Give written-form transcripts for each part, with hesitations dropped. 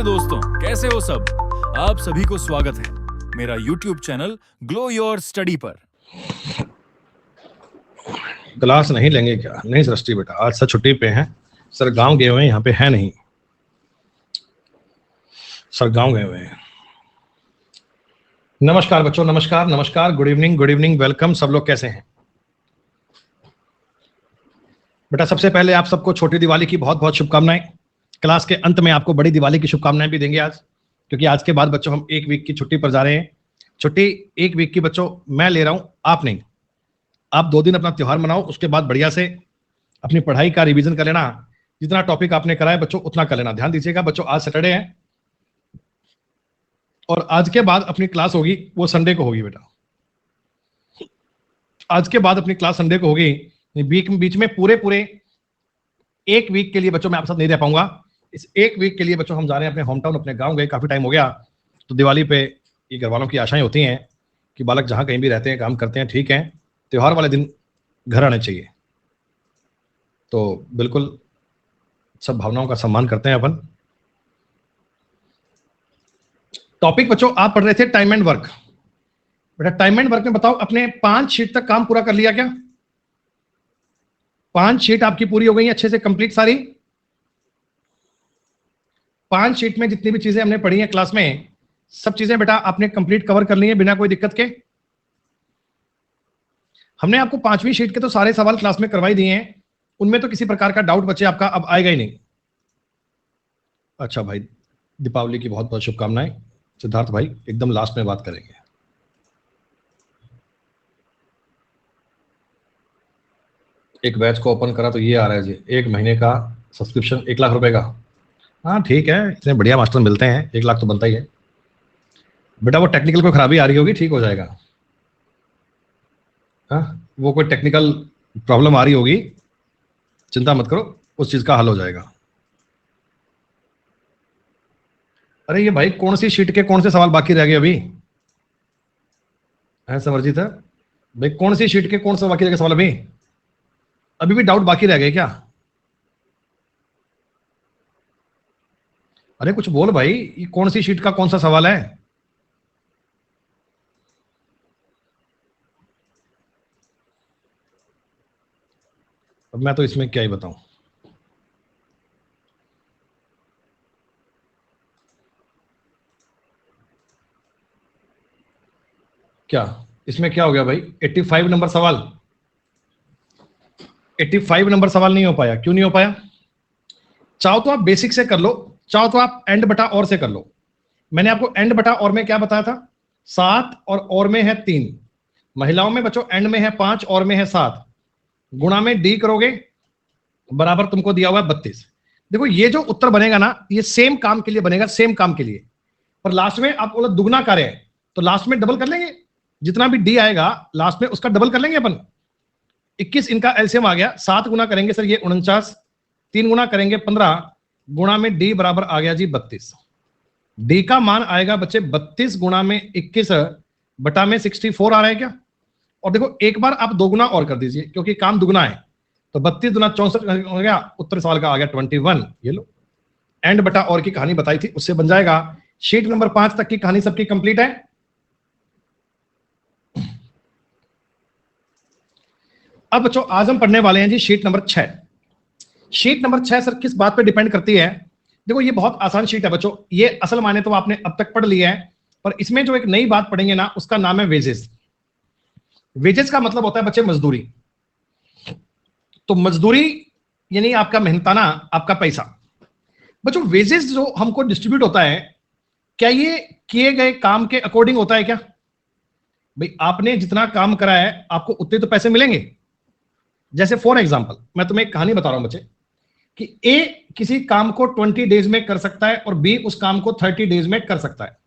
नमस्ते दोस्तों, कैसे हो सब। आप सभी को स्वागत है मेरा YouTube channel glow your study पर। क्लास नहीं लेंगे क्या? नहीं सृष्टि बेटा, आज सर छुट्टी पे हैं। सर गांव गए हुए हैं, यहाँ पे है नहीं। सर गांव गए हुए हैं। नमस्कार बच्चों, नमस्कार नमस्कार, गुड इवनिंग, वेलकम। सब लोग कैसे हैं बेटा? सबसे पहले आप सबको छोटी दिवाली की बहुत बहुत शुभकामनाएं। क्लास के अंत में आपको बड़ी दिवाली की शुभकामनाएं भी देंगे आज, क्योंकि आज के बाद बच्चों हम एक वीक की छुट्टी पर जा रहे हैं। छुट्टी एक वीक की बच्चों मैं ले रहा हूं, आप नहीं। आप 2 दिन अपना त्योहार मनाओ, उसके बाद बढ़िया से अपनी पढ़ाई का रिवीजन कर लेना। जितना टॉपिक आपने कराया बच्चों उतना कर लेना। ध्यान दीजिएगा बच्चों, आज सैटरडे है और आज के बाद अपनी क्लास होगी वो संडे को होगी बेटा। आज के बाद अपनी क्लास संडे को होगी। बीच में पूरे एक वीक के लिए बच्चों मैं आपके साथ नहीं रह पाऊंगा। इस एक वीक के लिए बच्चों हम जा रहे हैं अपने होम टाउन, अपने गांव गए, काफी टाइम हो गया। तो दिवाली पे ये घर वालों की आशाएं होती हैं कि बालक जहां कहीं भी रहते हैं, काम करते हैं, ठीक है, त्योहार वाले दिन घर आने चाहिए। तो बिल्कुल सब भावनाओं का सम्मान करते हैं अपन। टॉपिक बच्चों आप पढ़ रहे थे टाइम एंड वर्क। बेटा टाइम एंड वर्क में बताओ, अपने 5 शीट तक काम पूरा कर लिया क्या? 5 शीट आपकी पूरी हो गई अच्छे से कंप्लीट सारी? 5 शीट में जितनी भी चीजें हमने पढ़ी हैं क्लास में, सब चीजें बेटा आपने कंप्लीट कवर कर ली हैं बिना कोई दिक्कत के। हमने आपको 5वीं शीट के तो सारे सवाल क्लास में करवाई दिए हैं, उनमें तो किसी प्रकार का डाउट बच्चे आपका अब आएगा ही नहीं। अच्छा भाई, दीपावली की बहुत बहुत शुभकामनाएं। सिद्धार्थ भाई एकदम लास्ट में बात करेंगे। एक बैच को ओपन करा तो ये आ रहा है जी, 1 महीने का सब्सक्रिप्शन 1 लाख रुपए का। हाँ ठीक है, इतने बढ़िया मास्टर मिलते हैं, 1 लाख तो बनता ही है बेटा। वो टेक्निकल कोई खराबी आ रही होगी, ठीक हो जाएगा। हाँ वो कोई टेक्निकल प्रॉब्लम आ रही होगी, चिंता मत करो, उस चीज का हल हो जाएगा। अरे ये भाई कौन सी शीट के कौन से सवाल बाकी रह गए अभी? है समरजीत है भाई, कौन सी शीट के कौन सा बाकी रह गए सवाल? अभी भी डाउट बाकी रह गए क्या? अरे कुछ बोल भाई, ये कौन सी शीट का कौन सा सवाल है? अब मैं तो इसमें क्या ही बताऊं। क्या इसमें क्या हो गया भाई? 85 नंबर सवाल, 85 नंबर सवाल नहीं हो पाया। क्यों नहीं हो पाया? चाहो तो आप बेसिक से कर लो, चाहो तो आप एंड बटा और से कर लो। मैंने आपको एंड बटा और में क्या बताया था? 7 और में है 3। महिलाओं में बच्चों एंड में है 5 और में है 7। गुणा में डी करोगे बराबर तुमको दिया हुआ है 32। देखो ये जो उत्तर बनेगा ना, ये सेम काम के लिए बनेगा, सेम काम के लिए। पर लास्ट में आप बोला दुगना कार्य है तो लास्ट में डबल कर लेंगे। जितना भी डी आएगा लास्ट में उसका डबल कर लेंगे अपन। 21 इनका एलसीएम आ गया, 7 गुना करेंगे सर ये 49, 3 गुना करेंगे 15, गुणा में डी बराबर आ गया जी 32। डी का मान आएगा बच्चे 32 गुणा में 21 बटा में 64 आ रहा है क्या? और देखो एक बार आप 2 गुना और कर दीजिए क्योंकि काम दुगना है, तो 32 गुना 64 हो गया, उत्तर सवाल का आ गया 21। ये लो एंड बटा और की कहानी बताई थी, उससे बन जाएगा। शीट नंबर 5 तक की कहानी सबकी कंप्लीट है। अब बच्चों आज हम पढ़ने वाले हैं जी sheet number 6। Sheet number 6 sir किस बात पे डिपेंड करती है? देखो ये बहुत आसान शीट है बच्चों, ये असल माने तो आपने अब तक पढ़ लिया है, पर इसमें जो एक नई बात पढ़ेंगे ना उसका नाम है वेजेस। वेजेस का मतलब होता है बच्चे मजदूरी। तो मजदूरी यानी आपका मेहनताना, आपका पैसा। बच्चों वेजेस जो हमको डिस्ट्रीब्यूट होता है, क्या ये किए गए काम के अकॉर्डिंग होता है क्या? भाई आपने जितना काम करा है आपको उतने तो पैसे मिलेंगे। जैसे फॉर एग्जांपल मैं तुम्हें एक कहानी बता रहा हूं बच्चे कि ए किसी काम को 20 डेज में कर सकता है और बी उस काम को 30 डेज में कर सकता है।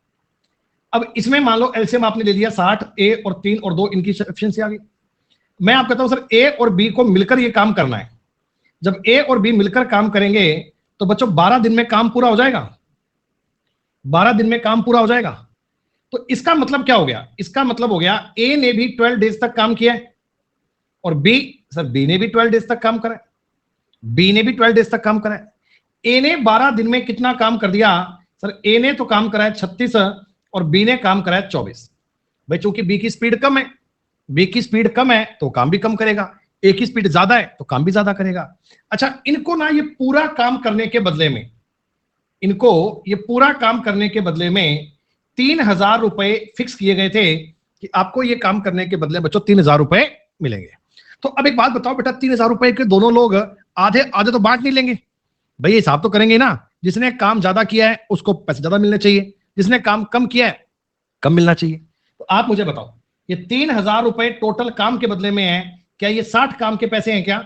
अब इसमें मान लो एलसीएम आपने ले लिया 60, ए और 3 और 2 इनकी एफिशिएंसी आ गई। मैं आप कहता हूं सर ए और बी को मिलकर ये काम करना है। जब ए और बी मिलकर काम करेंगे तो बच्चों 12 दिन में काम पूरा हो जाएगा। 12 दिन में काम पूरा हो जाएगा। तो इसका मतलब क्या हो गया? इसका मतलब हो गया ए ने भी 12 डेज तक काम किया है और बी ने भी 12 डेज तक काम करा है। बी ने भी 12 डेज तक काम करा है। ए ने 12 दिन में कितना काम कर दिया? सर ए ने तो काम करा है 36 और बी ने काम करा है 24। भाई चूंकि बी की स्पीड कम है, बी की स्पीड कम है तो काम भी कम करेगा, ए की स्पीड ज्यादा है तो काम भी ज्यादा करेगा। अच्छा, इनको ना ये पूरा काम करने के बदले में, इनको ये पूरा काम करने के बदले में 3,000 रुपए फिक्स किए गए थे कि आपको ये काम करने के बदले बच्चों 3,000 रुपए मिलेंगे। तो अब एक बात बताओ बेटा, 3,000 रुपए के दोनों लोग आधे आधे तो बांट नहीं लेंगे? भाई हिसाब तो करेंगे ना, जिसने काम ज्यादा किया है उसको पैसे ज्यादा मिलने चाहिए, जिसने काम कम किया है कम मिलना चाहिए। तो आप मुझे बताओ, ये 3,000 रुपए टोटल काम के बदले में है, क्या ये 60 काम के पैसे हैं क्या?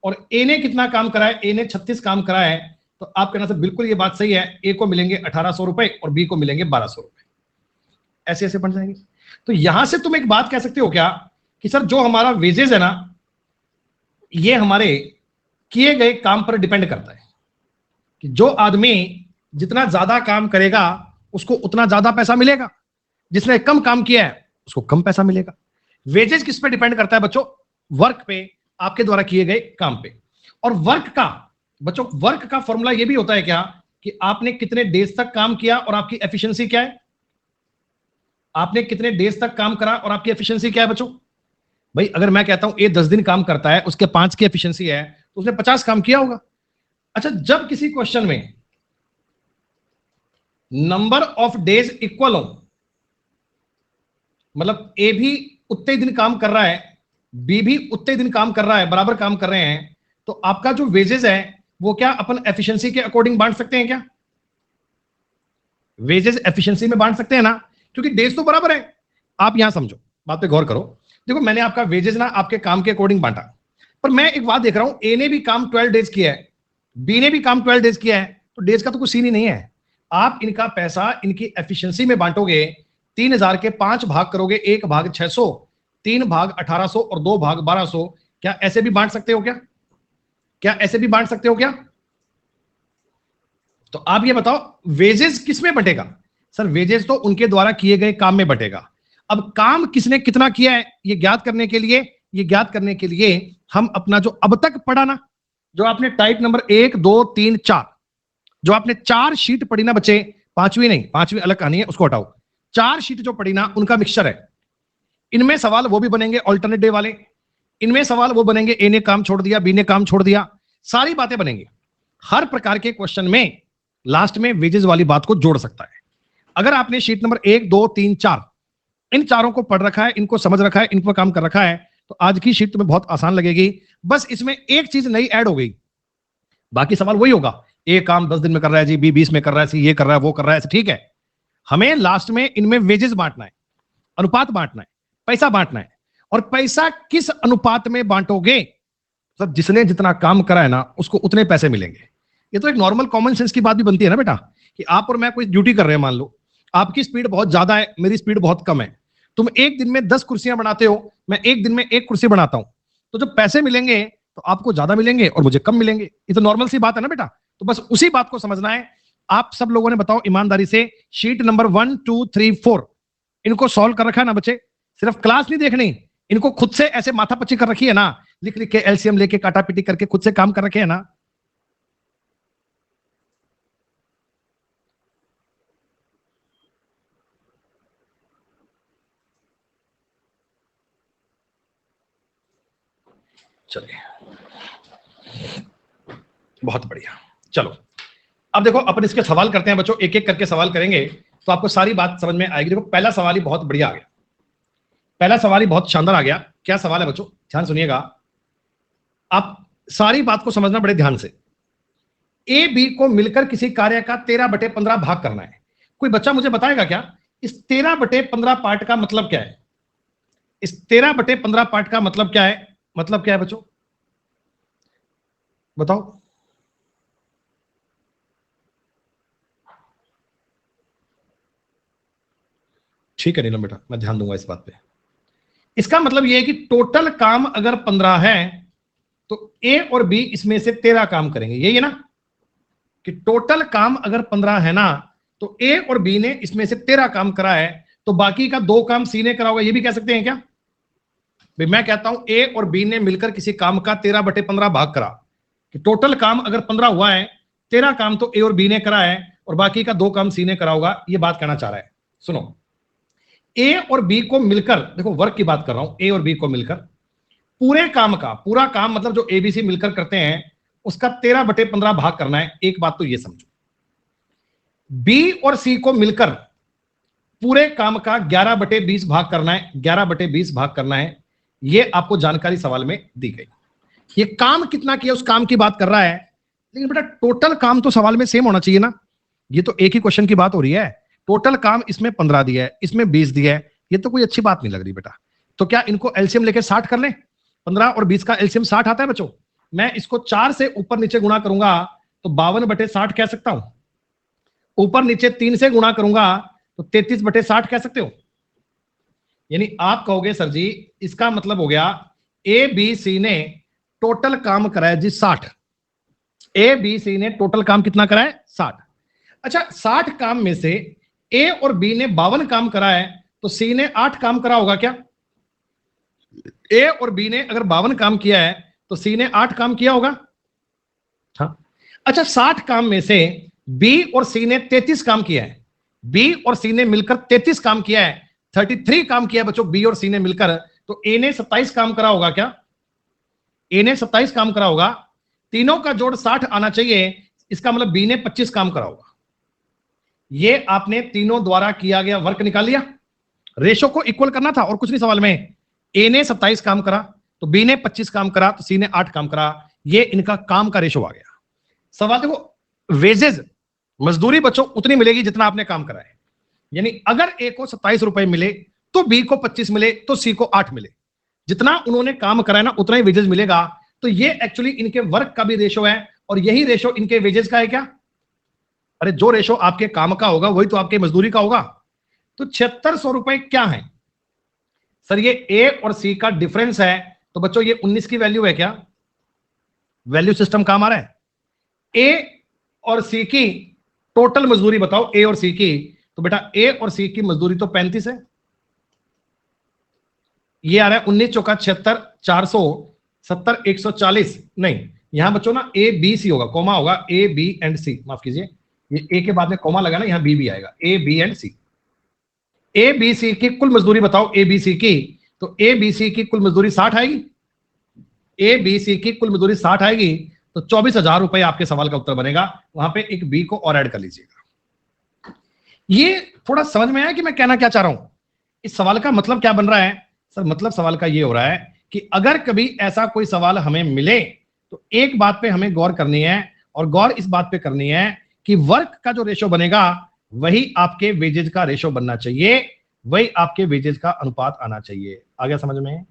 और ए ने कितना काम करा है? ए ने 36 काम करा है। तो आप कहना सर बिल्कुल ये बात सही है, ए को मिलेंगे 1,800 रुपए और बी को मिलेंगे 1,200 रुपए। ऐसे ऐसे बन जाएंगे। तो यहां से तुम एक बात कह सकते हो क्या कि सर जो हमारा वेजेस है ना, ये हमारे किए गए काम पर डिपेंड करता है कि जो आदमी जितना ज्यादा काम करेगा उसको उतना ज्यादा पैसा मिलेगा, जिसने कम काम किया है उसको कम पैसा मिलेगा। वेजेस किस पे डिपेंड करता है बच्चों? वर्क पे, आपके द्वारा किए गए काम पे। और वर्क का बच्चों, वर्क का फॉर्मूला ये भी होता है क्या कि आपने कितने डेज तक काम किया और आपकी एफिशिएंसी क्या है? आपने कितने डेज तक काम करा और आपकी एफिशिएंसी क्या है बच्चों? भाई अगर मैं कहता हूं ए 10 दिन काम करता है, उसके 5 की एफिशिएंसी है, तो उसने 50 काम किया होगा। अच्छा, जब किसी क्वेश्चन में नंबर ऑफ डेज इक्वल हो, मतलब ए भी उतने दिन काम कर रहा है, बी भी उतने दिन काम कर रहा है, बराबर काम कर रहे हैं, तो आपका जो वेजेस है वो क्या अपन एफिशिएंसी के अकॉर्डिंग बांट सकते हैं क्या? वेजेस एफिशिएंसी में बांट सकते हैं ना, क्योंकि डेज तो बराबर है। आप यहां समझो, बात पे गौर करो। देखो मैंने आपका वेजेस ना आपके काम के अकॉर्डिंग बांटा, पर मैं एक बात देख रहा हूं, ए ने भी काम 12 डेज किया है, बी ने भी काम 12 डेज किया है, तो डेज का तो कुछ सीन ही नहीं है। आप इनका पैसा इनकी एफिशिएंसी में बांटोगे, 3,000 के 5 भाग करोगे, 1 भाग 600, 3 भाग 1,800 और 2 भाग 1,200। क्या ऐसे भी बांट सकते हो क्या? क्या ऐसे भी बांट सकते हो क्या? तो आप ये बताओ वेजेस किस में बटेगा? सर वेजेस तो उनके द्वारा किए गए काम में बटेगा। अब काम किसने कितना किया है ये ज्ञात करने के लिए हम अपना जो अब तक पढ़ा ना, जो आपने टाइप नंबर 1 2 3 4, जो आपने 4 शीट पढ़ी ना बच्चे, 5वीं नहीं, 5वीं अलग कहानी है, उसको हटाओ। 4 शीट जो पढ़ी ना उनका मिक्सचर है। इनमें सवाल वो भी बनेंगे ऑल्टरनेट डे वाले, इनमें सवाल वो बनेंगे ए ने काम छोड़ दिया, बी ने काम छोड़ दिया, सारी बातें बनेंगी। हर प्रकार के क्वेश्चन में लास्ट में वेजेस वाली बात को जोड़ सकता है। अगर आपने शीट नंबर 1 2 3 4 इन चारों को पढ़ रखा है, इनको समझ रखा है, इन पर काम कर रखा है, तो आज की शीट तुम्हें बहुत आसान लगेगी। बस इसमें एक चीज नई ऐड हो गई, बाकी सवाल वही होगा। ए काम 10 दिन में कर रहा है जी, बी 20 में कर रहा है, सी ये कर रहा है, वो कर रहा है, ठीक है। हमें लास्ट में इनमें वेजेस बांटना है, अनुपात बांटना है, पैसा बांटना है। और पैसा किस अनुपात में बांटोगे? सब जिसने जितना काम करा है ना उसको उतने पैसे मिलेंगे। ये तो एक नॉर्मल कॉमन सेंस की बात भी बनती है ना बेटा, कि आप और मैं कोई ड्यूटी कर रहे हैं, मान लो आपकी स्पीड बहुत ज्यादा है, मेरी स्पीड बहुत कम है, तुम एक दिन में 10 कुर्सियां बनाते हो, मैं एक दिन में 1 कुर्सी बनाता हूं, तो जब पैसे मिलेंगे तो आपको ज्यादा मिलेंगे और मुझे कम मिलेंगे। ये तो नॉर्मल सी बात है ना बेटा। तो बस उसी बात को समझना है। आप सब लोगों ने बताओ ईमानदारी से, शीट नंबर 1 2 3 4 इनको सॉल्व कर रखा है ना बच्चे? सिर्फ क्लास नहीं देखनी, इनको खुद से ऐसे माथा पच्ची कर रखी है ना, लिख लिख के एलसीएम लेके काटा पीटी करके खुद से काम कर रखे है ना। चलिए बहुत बढ़िया। चलो अब देखो अपन इसके सवाल करते हैं बच्चों, एक एक करके सवाल करेंगे तो आपको सारी बात समझ में आएगी। देखो पहला सवाल ही बहुत बढ़िया आ गया, पहला सवाल ही बहुत शानदार आ गया। क्या सवाल है बच्चों, ध्यान सुनिएगा, आप सारी बात को समझना बड़े ध्यान से। ए बी को मिलकर किसी कार्य का 13/15 भाग करना है। कोई बच्चा मुझे बताएगा क्या इस 13/15 पार्ट का मतलब क्या है? इस 13/15 पार्ट का मतलब क्या है? मतलब क्या है बच्चों, बताओ। ठीक है नीलम बेटा, मैं ध्यान दूंगा इस बात पे। इसका मतलब यह है कि टोटल काम अगर 15 है तो ए और बी इसमें से 13 काम करेंगे, यही है ना? कि टोटल काम अगर 15 है ना तो ए और बी ने इसमें से 13 काम करा है, तो बाकी का 2 काम सी ने करा होगा, ये भी कह सकते हैं क्या? भाई मैं कहता हूं ए और बी ने मिलकर किसी काम का 13/15 भाग करा, कि टोटल काम अगर 15 हुआ है, 13 काम तो ए और बी ने करा है, और बाकी का 2 काम सी ने करा होगा, ये बात कहना चाह रहा है। सुनो, ए और बी को मिलकर, देखो वर्क की बात कर रहा हूं, ए और बी को मिलकर पूरे काम का, पूरा काम मतलब जो एबीसी मिलकर करते हैं उसका 13/15 भाग करना है। एक बात तो ये समझो, बी और सी को मिलकर पूरे काम का 11/20 भाग करना है, 11/20 भाग करना है। ये आपको जानकारी सवाल में दी गई। ये काम कितना किया उस काम की बात कर रहा है, लेकिन बेटा टोटल काम तो सवाल में सेम होना चाहिए ना। ये तो एक ही क्वेश्चन की बात हो रही है। टोटल काम इसमें 15 दिया है, इसमें 20 दिया है, ये तो कोई अच्छी बात नहीं लग रही बेटा। तो क्या इनको एलसीएम लेके 60 कर लें? 15 और 20 का एलसीएम 60 आता है बच्चों। मैं इसको 4 से ऊपर नीचे गुणा करूंगा तो 52/60 कह सकता हूं। ऊपर नीचे 3 से गुणा करूंगा तो 33/60 कह सकते हो। यानी आप कहोगे सर जी इसका मतलब हो गया ए बी सी ने टोटल काम कराया जी 60। ए बी सी ने टोटल काम कितना कराया? 60। अच्छा, 60 काम में से ए और बी ने 52 काम करा है, तो सी ने 8 काम करा होगा क्या? ए और बी ने अगर 52 काम किया है तो सी ने 8 काम किया होगा। हाँ। अच्छा, 60 काम में से बी और सी ने 33 काम किया है, बी और सी ने मिलकर 33 काम किया है, 33 काम किया बच्चों बी और सी ने मिलकर, तो ए ने 27 काम करा होगा क्या? ए ने 27 काम करा होगा। तीनों का जोड़ 60 आना चाहिए, इसका मतलब बी ने 25 काम करा होगा। ये आपने तीनों द्वारा किया गया वर्क निकाल लिया। रेशो को इक्वल करना था और कुछ नहीं सवाल में। ए ने 27 काम करा तो बी ने 25 काम करा तो सी ने 8 काम करा। ये इनका काम का रेशो आ गया। सवाल देखो, वेजेज मजदूरी बच्चों उतनी मिलेगी जितना आपने काम करा है। यानी अगर ए को 27 रुपए मिले तो बी को 25 मिले तो सी को 8 मिले। जितना उन्होंने काम करा है ना उतना ही वेजेज मिलेगा। तो ये एक्चुअली इनके वर्क का भी रेशो है और यही रेशो इनके वेजेज का है क्या? अरे जो रेशो आपके काम का होगा वही तो आपके मजदूरी का होगा। तो 7600 रुपए क्या है सर? ये ए और सी का डिफरेंस है, तो बच्चों ये 19 की वैल्यू है क्या? वैल्यू सिस्टम काम आ रहा है। ए और सी की टोटल मजदूरी बताओ, ए और सी की। तो बेटा ए और सी की मजदूरी तो 35 है। ये आ रहा है 19 चौका 76, 470, 140। नहीं, यहां बच्चों ना ए बी सी होगा, कॉमा होगा, ए बी एंड सी। माफ कीजिए, ये ए के बाद में कॉमा लगा ना, यहां बी भी आएगा, A B and C. A B C की कुल मजदूरी बताओ, ए बी सी की। तो ए बी सी की कुल मजदूरी 60 आएगी। ए बी सी की कुल मजदूरी 60 आएगी, तो 24,000 रुपए आपके सवाल का उत्तर बनेगा। वहां पे एक बी को और ऐड कर लीजिएगा। ये थोड़ा समझ में आया कि मैं कहना क्या चाह रहा हूं? इस सवाल का मतलब क्या बन रहा है सर? मतलब सवाल का ये हो रहा है कि अगर कभी ऐसा कोई सवाल हमें मिले तो एक बात पे हमें गौर करनी है, और गौर इस बात पे करनी है कि वर्क का जो रेशो बनेगा वही आपके वेजेज का रेशो बनना चाहिए, वही आपके वेजेज का अनुपात आना चाहिए। आ गया समझ में?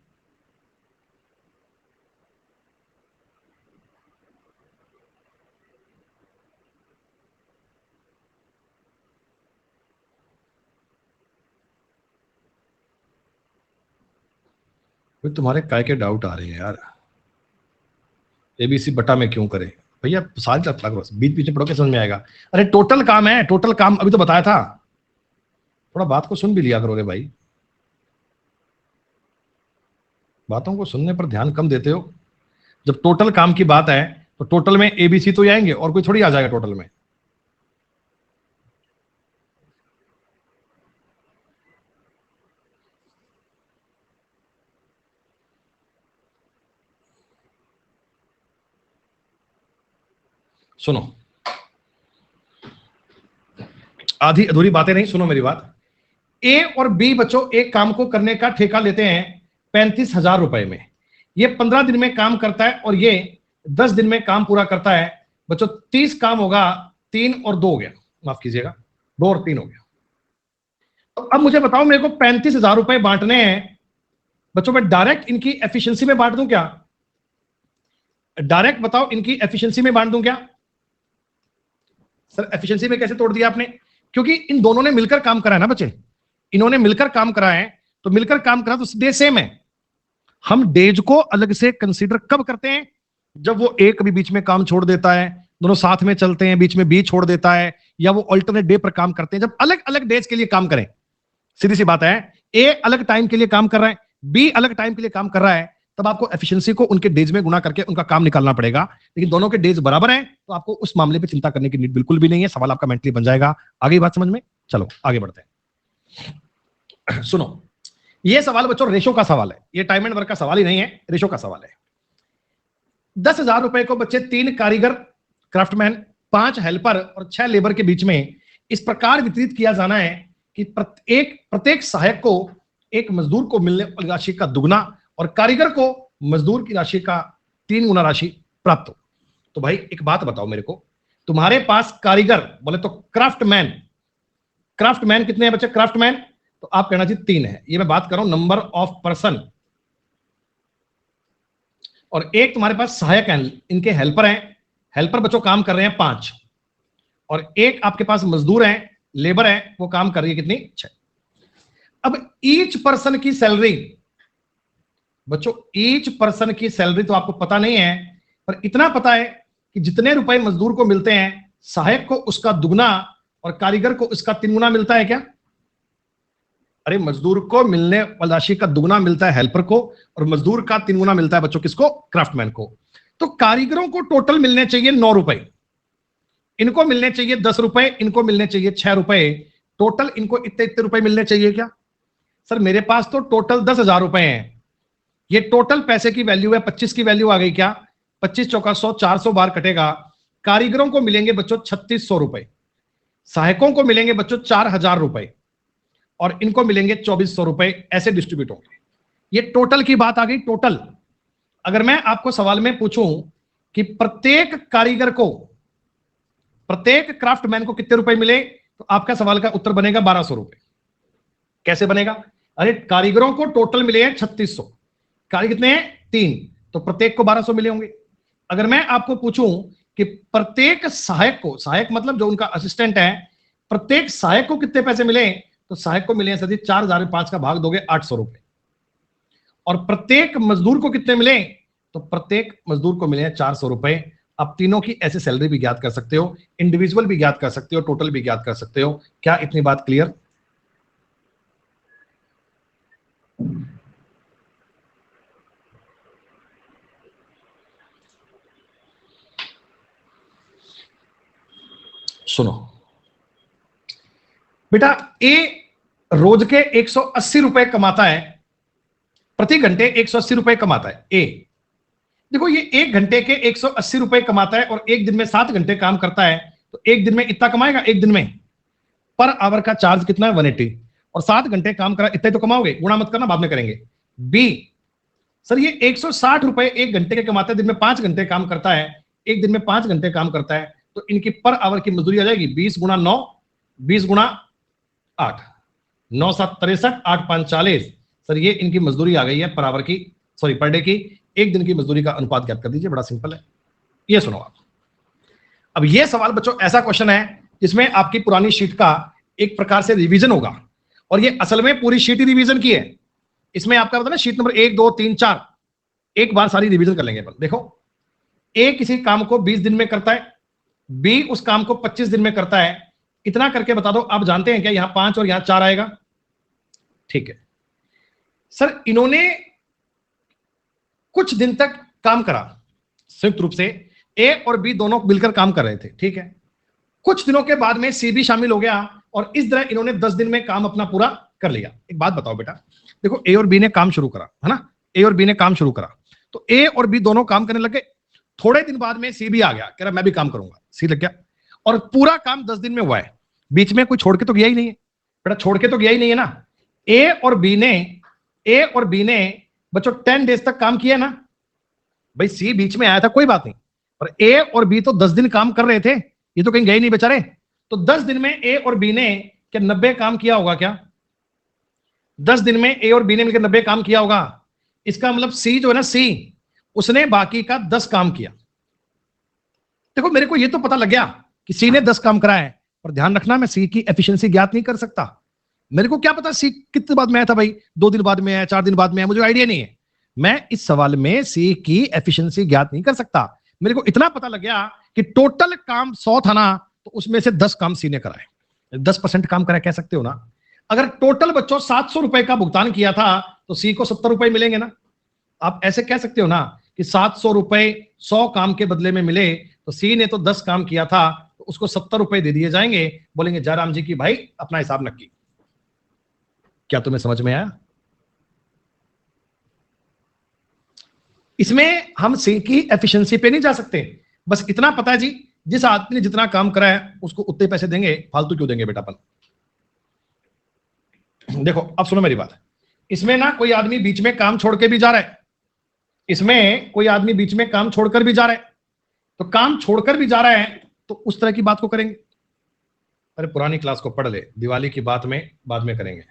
तुम्हारे काय के डाउट आ रहे हैं यार। एबीसी बटा में क्यों करे भैया? साल चल लग बीच बीच में पढ़ो के समझ में आएगा। अरे टोटल काम है, टोटल काम अभी तो बताया था। थोड़ा बात को सुन भी लिया करोगे भाई। बातों को सुनने पर ध्यान कम देते हो। जब टोटल काम की बात है तो टोटल में एबीसी तो ही आएंगे और कोई थोड़ी आ जाएगा टोटल में। सुनो, आधी अधूरी बातें नहीं, सुनो मेरी बात। ए और बी बच्चों एक काम को करने का ठेका लेते हैं 35,000 रुपए में। ये 15 दिन में काम करता है और ये 10 दिन में काम पूरा करता है। बच्चों 30 काम होगा, 3 और 2 हो गया, माफ कीजिएगा 2 और 3 हो गया। तो अब मुझे बताओ, मेरे को 35,000 रुपए बांटने हैं बच्चों। मैं डायरेक्ट इनकी एफिशिएंसी में बांट दूं क्या? डायरेक्ट बताओ, इनकी एफिशिएंसी में बांट दूं क्या? सर एफिशिएंसी में कैसे तोड़ दिया आपने? क्योंकि इन दोनों ने मिलकर काम करा है ना बच्चे, इन्होंने मिलकर काम करा है, तो मिलकर काम करा तो डे सेम है। हम डेज को अलग से कंसीडर कब करते हैं? जब वो एक भी बीच में काम छोड़ देता है, दोनों साथ में चलते हैं, बीच में बी छोड़ देता है, या वो अल्टरनेट डे पर काम करते हैं। जब अलग अलग डेज के लिए काम करें, सीधी सी बात है, ए अलग टाइम के लिए काम कर रहा है, बी अलग टाइम के लिए काम कर रहा है, तब आपको एफिशिएंसी को उनके डेज में गुणा करके उनका काम निकालना पड़ेगा। लेकिन दोनों के डेज बराबर हैं तो आपको उस मामले पे चिंता करने की नीड बिल्कुल भी नहीं है। सवाल आपका मेंटली बन जाएगा। आगे बात समझ में? चलो आगे बढ़ते हैं। सुनो, ये सवाल बच्चों रेशो का सवाल है, ये टाइम एंड वर्क का सवाल ही नहीं है, रेशो का सवाल है। 10,000 रुपए को बच्चे 3 कारीगर क्राफ्टमैन, 5 हेल्पर और 6 लेबर के बीच में इस प्रकार वितरित किया जाना है कि प्रत्येक सहायक को एक मजदूर को मिलने वाली राशि का दुगना और कारीगर को मजदूर की राशि का 3 गुना राशि प्राप्त हो। तो भाई एक बात बताओ मेरे को, तुम्हारे पास कारीगर बोले तो क्राफ्टमैन कितने हैं बच्चे? क्राफ्टमैन तो आप कहना चाहिए 3 है। ये मैं बात कर रहा हूं नंबर ऑफ पर्सन। और एक तुम्हारे पास सहायक हैं, इनके हेल्पर हैं, हेल्पर बच्चों काम कर रहे हैं 5, और एक आपके पास मजदूर है, लेबर है, वो काम कर रही है कितनी? 6। अब ईच पर्सन की सैलरी बच्चों, ईच पर्सन की सैलरी तो आपको पता नहीं है, पर इतना पता है कि जितने रुपए मजदूर को मिलते हैं सहायक को उसका दुगना और कारीगर को उसका 3 गुना मिलता है क्या? अरे मजदूर को मिलने वाली राशि का दुगना मिलता है हेल्पर को, और मजदूर का 3 गुना मिलता है बच्चों किसको? क्राफ्टमैन को। तो कारीगरों को टोटल मिलने चाहिए 9 रुपए, इनको मिलने चाहिए 10 रुपए, इनको मिलने चाहिए 6 रुपए, टोटल इनको इतने इतने रुपए मिलने चाहिए क्या? सर मेरे पास तो टोटल 10,000 रुपए हैं, ये टोटल पैसे की वैल्यू है, 25 की वैल्यू आ गई क्या? 25 चौका 100, 400 बार कटेगा। कारीगरों को मिलेंगे बच्चों 3600 रुपए, सहायकों को मिलेंगे बच्चों 4000 रुपए, और इनको मिलेंगे 2400 रुपए। ऐसे डिस्ट्रीब्यूट होंगे। ये टोटल की बात आ गई। टोटल अगर मैं आपको सवाल में पूछूं कि प्रत्येक कारीगर को, प्रत्येक क्राफ्टमैन को कितने रुपए मिले, तो आपका सवाल का उत्तर बनेगा 1200 रुपए। कैसे बनेगा? अरे कारीगरों को टोटल मिले हैं 3600, कारीगर कितने हैं? 3, तो प्रत्येक को 1200 मिले होंगे। अगर मैं आपको पूछूं कि प्रत्येक सहायक को, सहायक मतलब जो उनका असिस्टेंट है, प्रत्येक सहायक को कितने पैसे मिले, तो सहायक को मिले हैं सदी 4000 में 5 का भाग दोगे 800 रुपए। और प्रत्येक मजदूर को कितने मिले, तो प्रत्येक मजदूर को मिले हैं 400 रुपए। अब तीनों की ऐसे सैलरी भी ज्ञात कर सकते हो, इंडिविजुअल भी ज्ञात कर सकते हो, टोटल भी ज्ञात कर सकते हो। क्या इतनी बात क्लियर? सुनो बेटा, ए रोज के 180 रुपए कमाता है, प्रति घंटे 180 रुपए कमाता है ए। देखो ये 1 घंटे के 180 रुपए कमाता है और एक दिन में 7 घंटे काम करता है, तो एक दिन में इतना कमाएगा। एक दिन में पर आवर का चार्ज कितना है? 180, और 7 घंटे काम करा, इतने तो कमाओगे। गुणा मत करना, बाद में करेंगे। बी सर ये 160 रुपए 1 घंटे के कमाता है, दिन में 5 घंटे काम करता है, एक दिन में 5 घंटे काम करता है, तो इनकी पर आवर की मजदूरी आ जाएगी 20 गुणा 9, 20 गुणा 8, 9 7 63, 8 5 40। सर ये इनकी मजदूरी आ गई है पर आवर की, सॉरी पर डे की। एक दिन की मजदूरी का अनुपात ज्ञात कर दीजिए, बड़ा सिंपल है। ये सुनो आप। अब ये सवाल बच्चों ऐसा क्वेश्चन है जिसमें आपकी पुरानी शीट का एक प्रकार से रिवीजन होगा, और ये असल में पूरी शीट ही रिवीजन की है। इसमें आपका पता ना शीट नंबर 1 2 3 4 एक बार सारी रिवीजन कर लेंगे। देखो ए किसी काम को 20 दिन में करता है, बी उस काम को 25 दिन में करता है। इतना करके बता दो, आप जानते हैं क्या यहां 5 और यहां 4 आएगा? ठीक है सर, इन्होंने कुछ दिन तक काम करा संयुक्त रूप से, ए और बी दोनों मिलकर काम कर रहे थे, ठीक है। कुछ दिनों के बाद में सी भी शामिल हो गया, और इस तरह इन्होंने 10 दिन में काम अपना पूरा कर लिया। एक बात बताओ बेटा, देखो ए और बी ने काम शुरू करा, है ना, ए और बी ने काम शुरू करा, तो ए और बी दोनों काम करने लगे। थोड़े दिन बाद में सी भी आ गया, कह रहा मैं भी काम करूंगा, सी लग गया, और पूरा काम 10 दिन में हुआ है। बीच में कोई छोड़ के तो गया ही नहीं है बेटा, छोड़ के तो गया ही नहीं है ना। ए और बी ने बच्चों 10 डेज तक काम किया ना भाई। सी बीच में आया था कोई बात नहीं, पर ए और बी तो 10 दिन काम कर रहे थे, ये तो कहीं गए नहीं बेचारे। तो 10 दिन में ए और बी ने क्या 90 काम किया होगा क्या? 10 दिन में ए और बी ने मिलकर 90 काम किया होगा। इसका मतलब सी जो है ना, सी उसने बाकी का 10 काम किया। देखो मेरे को ये तो पता लग गया कि सी ने 10 काम करा है, पर ध्यान रखना मैं सी की एफिशिएंसी ज्ञात नहीं कर सकता। मेरे को क्या पता सी कितने बाद में आया था भाई, 2 दिन बाद में आया, 4 दिन बाद में आया, मुझे आइडिया नहीं है। मैं इस सवाल में सी की एफिशिएंसी ज्ञात नहीं कर सकता। मेरे को इतना पता लग गया कि टोटल काम 100 था ना, तो उसमें से 10 काम सी ने कराए, 10% काम करा कह सकते हो ना। अगर टोटल बच्चों 700 रुपए का भुगतान किया था, तो सी को 70 रुपए मिलेंगे ना। आप ऐसे कह सकते हो ना कि 700 रुपए 100 काम के बदले में मिले, तो सी ने तो 10 काम किया था, तो उसको 70 रुपए दे दिए जाएंगे, बोलेंगे जयराम जी की भाई अपना हिसाब नक्की। क्या तुम्हें समझ में आया? इसमें हम सी की एफिशिएंसी पे नहीं जा सकते, बस इतना पता है जी, जिस आदमी ने जितना काम करा है उसको उतने पैसे देंगे, फालतू क्यों देंगे बेटा अपन। देखो अब सुनो मेरी बात, इसमें ना कोई आदमी बीच में काम छोड़ के भी जा रहा है, इसमें कोई आदमी बीच में काम छोड़कर भी जा रहा है, तो काम छोड़कर भी जा रहा है तो उस तरह की बात को करेंगे। अरे पुरानी क्लास को पढ़ ले, दिवाली की बात में बाद में करेंगे।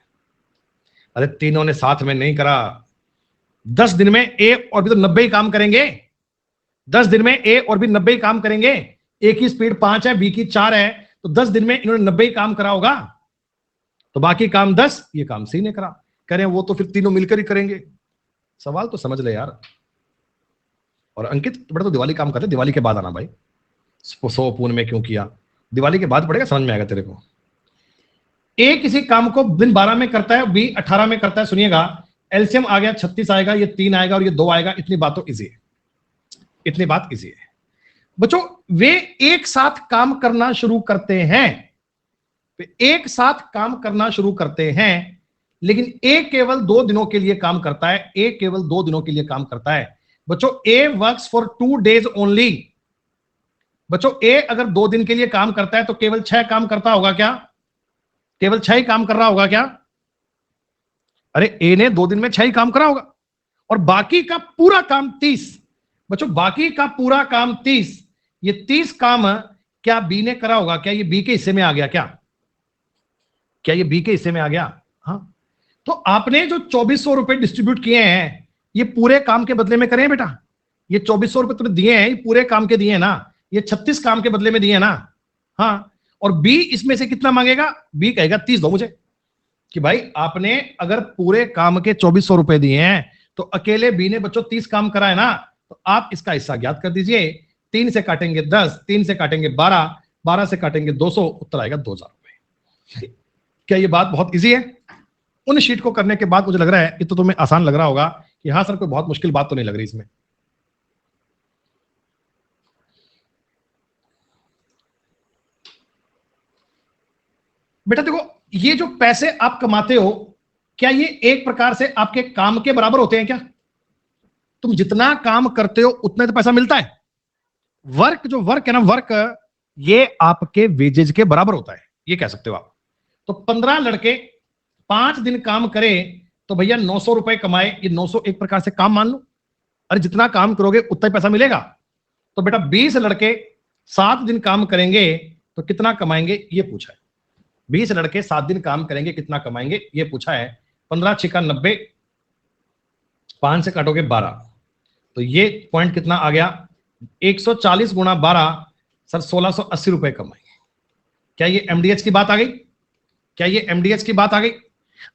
अरे तीनों ने साथ में नहीं करा, 10 दिन में ए और भी तो 90 ही काम करेंगे, 10 दिन में ए और भी 90 ही काम करेंगे। ए की स्पीड 5 है, बी की 4 है, तो 10 दिन में इन्होंने 90 ही काम करा होगा, तो बाकी काम 10 ये काम सी ने करा। कह रहे हैं वो तो फिर तीनों मिलकर ही करेंगे। सवाल तो समझ ले यार। और अंकित बेटा तो दिवाली काम करते, दिवाली के बाद आना भाई, 100 पून में क्यों किया, दिवाली के बाद पड़ेगा, समझ में आएगा तेरे को। ए किसी काम को दिन 12 में करता है, बी 18 में करता है, सुनिएगा एलसीएम आ गया 36 आएगा, ये 3 आएगा और ये 2 आएगा। इतनी बात तो इजी है, इतनी बात इजी है बच्चों। वे एक साथ काम करना शुरू करते हैं, वे एक साथ काम करना शुरू करते हैं, लेकिन ए केवल 2 दिनों के लिए काम करता है, ए केवल 2 दिनों के लिए काम करता है बच्चों। ए वर्क्स फॉर 2 days ओनली। बच्चों ए अगर 2 दिन के लिए काम करता है तो केवल 6 काम करता होगा क्या? केवल 6 ही काम कर रहा होगा क्या? अरे ए ने 2 दिन में 6 ही काम करा होगा, और बाकी का पूरा काम 30। बच्चों बाकी का पूरा काम 30, ये 30 काम क्या बी ने करा होगा क्या? ये बी के हिस्से में आ गया क्या? क्या ये बी के हिस्से में आ गया? हाँ। तो आपने जो 2400 रुपए डिस्ट्रीब्यूट किए हैं, ये पूरे काम के बदले में करें बेटा। ये 2400 रुपए तुमने दिए हैं, ये पूरे काम के दिए हैं ना, ये 36 काम के बदले में दिए हैं ना। हाँ, और बी इसमें से कितना मांगेगा? बी कहेगा 30 दो मुझे। कि भाई आपने अगर पूरे काम के 2400 रुपए दिए हैं, तो अकेले बी ने बच्चों 30 काम करा है ना, तो आप इसका हिस्सा ज्ञात कर दीजिए। 3 से काटेंगे 10, 3 से काटेंगे 12, 12 से काटेंगे 200, उत्तर आएगा 2000 रुपए। क्या ये बात बहुत इजी है? उन शीट को करने के बाद मुझे लग रहा है ये तो तुम्हें आसान लग रहा होगा कि हाँ सर कोई बहुत मुश्किल बात तो नहीं लग रही इसमें। बेटा देखो, ये जो पैसे आप कमाते हो, क्या ये एक प्रकार से आपके काम के बराबर होते हैं क्या? तुम जितना काम करते हो उतना तो पैसा मिलता है। वर्क जो वर्क है ना, वर्क ये आपके वेजेज के बराबर होता है, ये कह सकते हो आप। तो 15 लड़के 5 दिन काम करें तो भैया 900 रुपए कमाए, ये 900 एक प्रकार से काम मान लो। अरे जितना काम करोगे उतना ही पैसा मिलेगा। तो बेटा 20 लड़के 7 दिन काम करेंगे तो कितना कमाएंगे, ये पूछा है। 20 लड़के 7 दिन काम करेंगे कितना कमाएंगे, ये पूछा है। 15 छिका 90, 5 से काटोगे 12, तो ये पॉइंट कितना आ गया? 140 गुणा 12, सर 1680 रुपए कमाएंगे। क्या ये एमडीएच की बात आ गई? क्या ये एमडीएच की बात आ गई?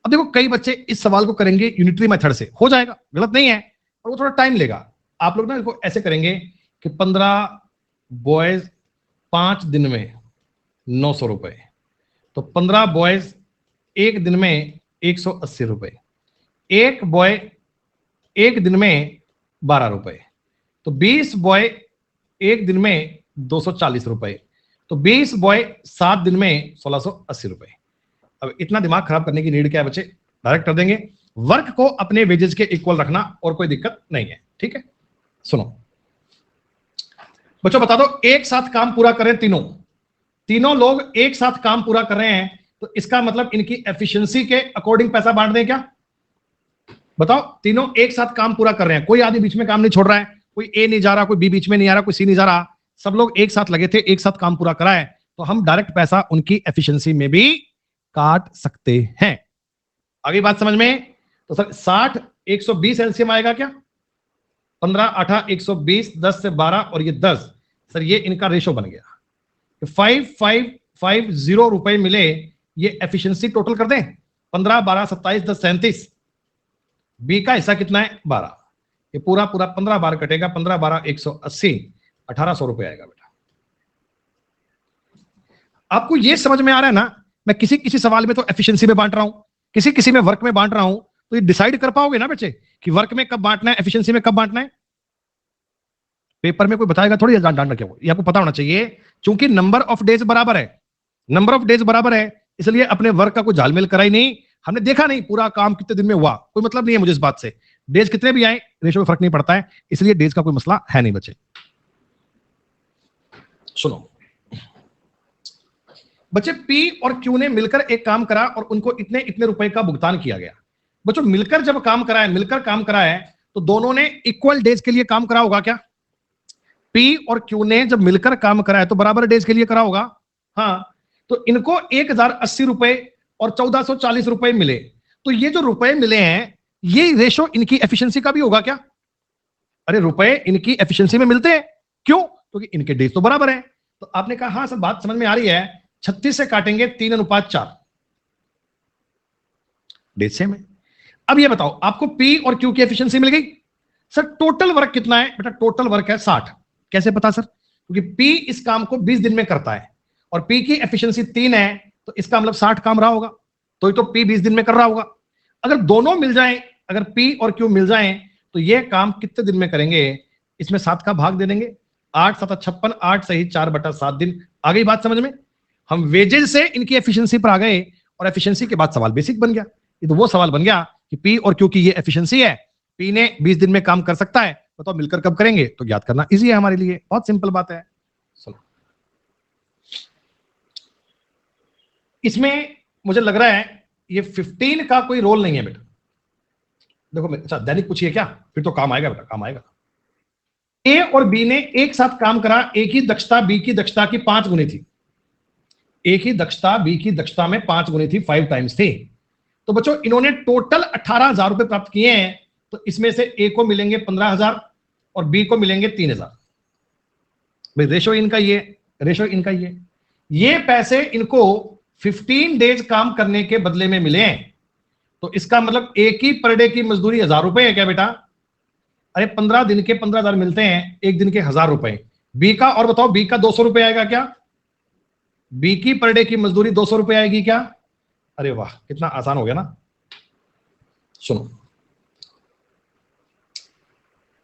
अब देखो कई बच्चे इस सवाल को करेंगे यूनिटरी मेथड से, हो जाएगा, गलत नहीं है, और वो थोड़ा टाइम लेगा। आप लोग ना इसको ऐसे करेंगे कि 15 बॉयज 5 दिन में 900 रुपए, तो 15 बॉयज एक दिन में 180 रुपए, एक बॉय एक दिन में 12 रुपए, तो 20 बॉय एक दिन में 240 रुपए, तो 20 बॉय 7 दिन में 1680 रुपए। अब इतना दिमाग खराब करने की नीड क्या है बच्चे, डायरेक्ट कर देंगे। वर्क को अपने वेजेस के इक्वल रखना और कोई दिक्कत नहीं है, ठीक है। सुनो बच्चों, बता दो एक साथ काम पूरा करें, तीनों लोग एक साथ काम पूरा कर रहे हैं, तो इसका मतलब इनकी एफिशिएंसी के अकॉर्डिंग पैसा बांट दें क्या? बताओ, तीनों एक साथ काम पूरा कर रहे हैं, कोई आदमी बीच में काम नहीं छोड़ रहा है, कोई ए नहीं जा रहा, कोई बी बीच में नहीं आ रहा, कोई सी नहीं जा रहा, सब लोग एक साथ लगे थे, एक साथ काम पूरा करा है, तो हम डायरेक्ट पैसा उनकी एफिशिएंसी में भी काट सकते हैं। आगे बात समझ में? तो सर 60 120 एलसीएम आएगा क्या? 15 8 120, 10 से 12 और ये 10, सर ये इनका रेशो बन गया। 5550 रुपए मिले, ये एफिशिएंसी टोटल कर दें, 15 12 27 10 37, बी का हिस्सा कितना है? 12, ये पूरा 15 बार कटेगा, 15 12 180, 1800 रुपए आएगा बेटा। आपको ये समझ में आ रहा है ना? मैं किसी किसी सवाल में तो एफिशिएंसी में बांट रहा हूं, किसी किसी में वर्क में बांट रहा हूं, तो ये डिसाइड कर पाओगे ना बच्चे कि वर्क में कब बांटना है, एफिशिएंसी में कब बांटना है? पेपर में कोई बताएगा थोड़ी, जान रखे वो, ये आपको पता होना चाहिए। क्योंकि नंबर ऑफ डेज बराबर है, नंबर ऑफ डेज बराबर है, इसलिए अपने वर्क का कोई झालमेल करा ही नहीं। हमने देखा नहीं पूरा काम कितने दिन में हुआ, कोई मतलब नहीं है मुझे इस बात से। डेज कितने भी आए रेशो में फर्क नहीं पड़ता है, इसलिए डेज का कोई मसला है नहीं बच्चे। सुनो बच्चे, पी और क्यू ने मिलकर एक काम करा और उनको इतने इतने रुपए का भुगतान किया गया। बच्चों मिलकर जब काम करा है, मिलकर काम करा है, तो दोनों ने इक्वल डेज के लिए काम करा होगा क्या? पी और क्यू ने जब मिलकर काम करा है तो बराबर डेज के लिए करा होगा। हाँ, तो इनको 1080 रुपए और 1440 रुपए मिले। तो ये जो रुपए मिले हैं, ये रेशो इनकी एफिशिएंसी का भी होगा क्या? अरे रुपए इनकी एफिशिएंसी में मिलते हैं, क्यों? क्योंकि इनके डेज तो बराबर है। तो आपने कहा हाँ सर बात समझ में आ रही है। 36 से काटेंगे 3:4, डेज सेम है। अब ये बताओ, आपको पी और क्यू की एफिशिएंसी मिल गई। सर टोटल वर्क कितना है? बेटा टोटल वर्क है 60। कैसे पता सर? क्योंकि पी इस काम को 20 दिन में करता है और पी की एफिशिएंसी 3 है, तो इसका मतलब 60 काम रहा होगा, तो पी 20 दिन में कर रहा होगा। अगर दोनों मिल जाएं, अगर पी और क्यू मिल जाएं, तो ये काम कितने दिन में करेंगे? इसमें 7 का भाग दे देंगे, 8 7 56, 8 सही 4/7 दिन। आ गई बात समझ में? हम वेजेस से इनकी एफिशिएंसी पर आ गए और एफिशिएंसी के बाद सवाल बेसिक बन गया। ये तो वो सवाल बन गया कि पी और क्यू की ये एफिशिएंसी है, पी ने 20 दिन में काम कर सकता है, बताओ मिलकर कब करेंगे? तो ज्ञात करना इजी है हमारे लिए, बहुत सिंपल बात है। चलो इसमें मुझे लग रहा है ये 15 का कोई रोल नहीं है बेटा। देखो अच्छा दैनिक पूछिए क्या, फिर तो काम आएगा बेटा, काम आएगा। ए और बी ने एक साथ काम करा, एक ही दक्षता बी की दक्षता की 5 गुनी थी। एक ही दक्षता बी की दक्षता में 5 गुनी थी, 5 टाइम्स थी। तो बच्चों इन्होंने टोटल 18,000 रुपए प्राप्त किए हैं। तो इसमें से ए को मिलेंगे 15,000 और बी को मिलेंगे 3,000। भाई रेशो इनका ये, रेशो इनका ये पैसे इनको 15 डेज काम करने के बदले में मिले हैं। तो इसका मतलब एक ही पर डे की मजदूरी 1,000 रुपए है क्या बेटा? अरे 15 दिन के 15,000 मिलते हैं, एक दिन के 1,000 रुपए। बी का और बताओ, बी का 200 रुपए आएगा क्या? बी की पर डे की मजदूरी 200 रुपए आएगी क्या? अरे वाह कितना आसान हो गया ना। सुनो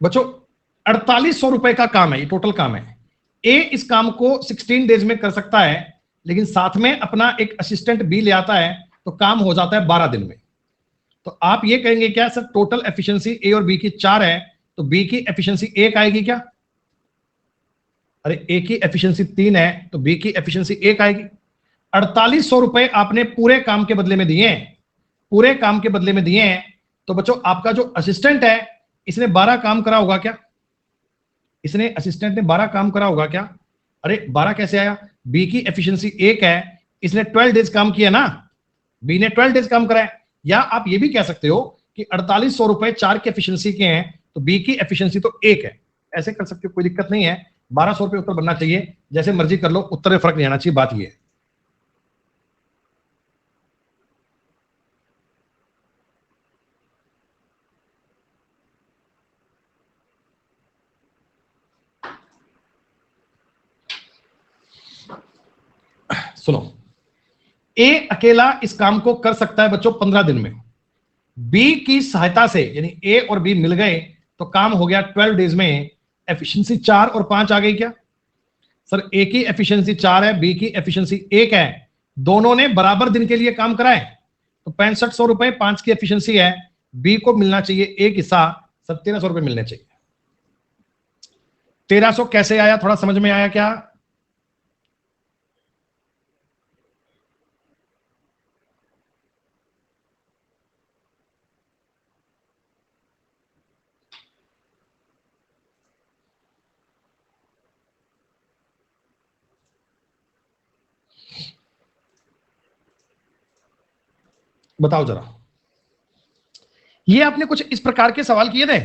बच्चों, 4,800 रुपए का काम है, ये टोटल काम है। ए इस काम को 16 डेज में कर सकता है, लेकिन साथ में अपना एक असिस्टेंट बी ले आता है, तो काम हो जाता है 12 दिन में। तो आप ये कहेंगे क्या सर, टोटल एफिशिएंसी ए और बी की 4 है, तो बी की एफिशिएंसी 1 आएगी क्या? अरे ए की एफिशिएंसी 3 है, तो बी की एफिशिएंसी 1 आएगी। 4,800 रुपए आपने पूरे काम के बदले में दिए हैं, पूरे काम के बदले में दिए हैं। तो बच्चों आपका जो असिस्टेंट है, इसने 12 काम करा होगा क्या? इसने असिस्टेंट ने 12 काम करा होगा क्या? अरे 12 कैसे आया? बी की एफिशिएंसी 1 है, इसने 12 डेज काम किया ना, बी ने 12 डेज काम करा है। या आप ये भी कह सकते हो कि 4,800 रुपए 4 की एफिशिएंसी के हैं, तो बी की एफिशिएंसी तो 1 है। ऐसे कर सकते हो, कोई दिक्कत नहीं है। 1,200 रुपए उत्तर बनना चाहिए, जैसे मर्जी कर लो, उत्तर में फर्क नहीं आना चाहिए, बात ये है। सुनो, ए अकेला इस काम को कर सकता है बच्चों 15 दिन में। बी की सहायता से, यानी ए और बी मिल गए तो काम हो गया 12 डेज में। एफिशिएंसी 4 और 5 आ गई क्या? सर ए की एफिशिएंसी 4 है, बी की एफिशिएंसी 1 है, दोनों ने बराबर दिन के लिए काम करा है, तो 6500 रुपए 5 की एफिशिएंसी है, बी को मिलना चाहिए एक हिस्सा, सर 1,300 रुपए मिलने चाहिए। 1,300 कैसे आया, थोड़ा समझ में आया क्या? बताओ जरा, ये आपने कुछ इस प्रकार के सवाल किए थे?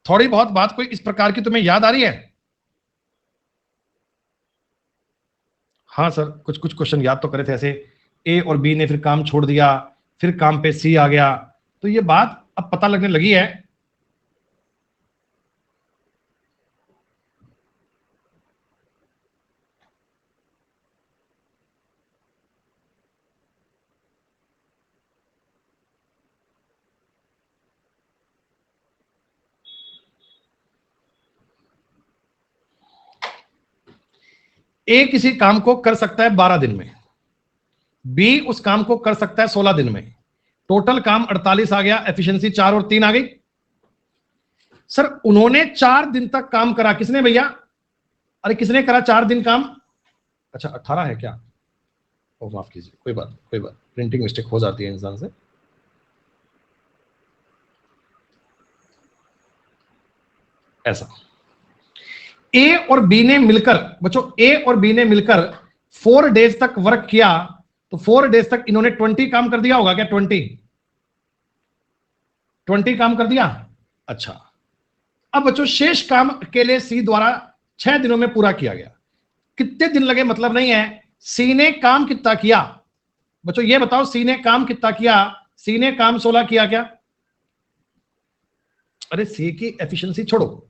थोड़ी बहुत बात कोई इस प्रकार की तुम्हें याद आ रही है? हाँ सर, कुछ कुछ क्वेश्चन याद तो करे थे ऐसे। ए और बी ने फिर काम छोड़ दिया, फिर काम पे सी आ गया, तो ये बात अब पता लगने लगी है। ए किसी काम को कर सकता है 12 दिन में, बी उस काम को कर सकता है 16 दिन में, टोटल काम 48 आ गया, एफिशिएंसी 4 और 3 आ गई। सर उन्होंने 4 दिन तक काम करा, किसने भैया? अरे किसने करा 4 दिन काम? अच्छा 18 है क्या? ओ माफ कीजिए, कोई बात, प्रिंटिंग मिस्टेक हो जाती है इंसान से। ऐसा ए और बी ने मिलकर, बच्चों ए और बी ने मिलकर 4 डेज तक वर्क किया, तो 4 डेज तक इन्होंने 20 काम कर दिया होगा क्या? 20 काम कर दिया। अच्छा अब बच्चों शेष काम अकेले सी द्वारा 6 दिनों में पूरा किया गया। कितने दिन लगे मतलब नहीं है, सी ने काम कितना किया? बच्चों ये बताओ, सी ने काम कितना किया? सी ने काम 16 किया क्या? अरे सी की एफिशिएंसी छोड़ो,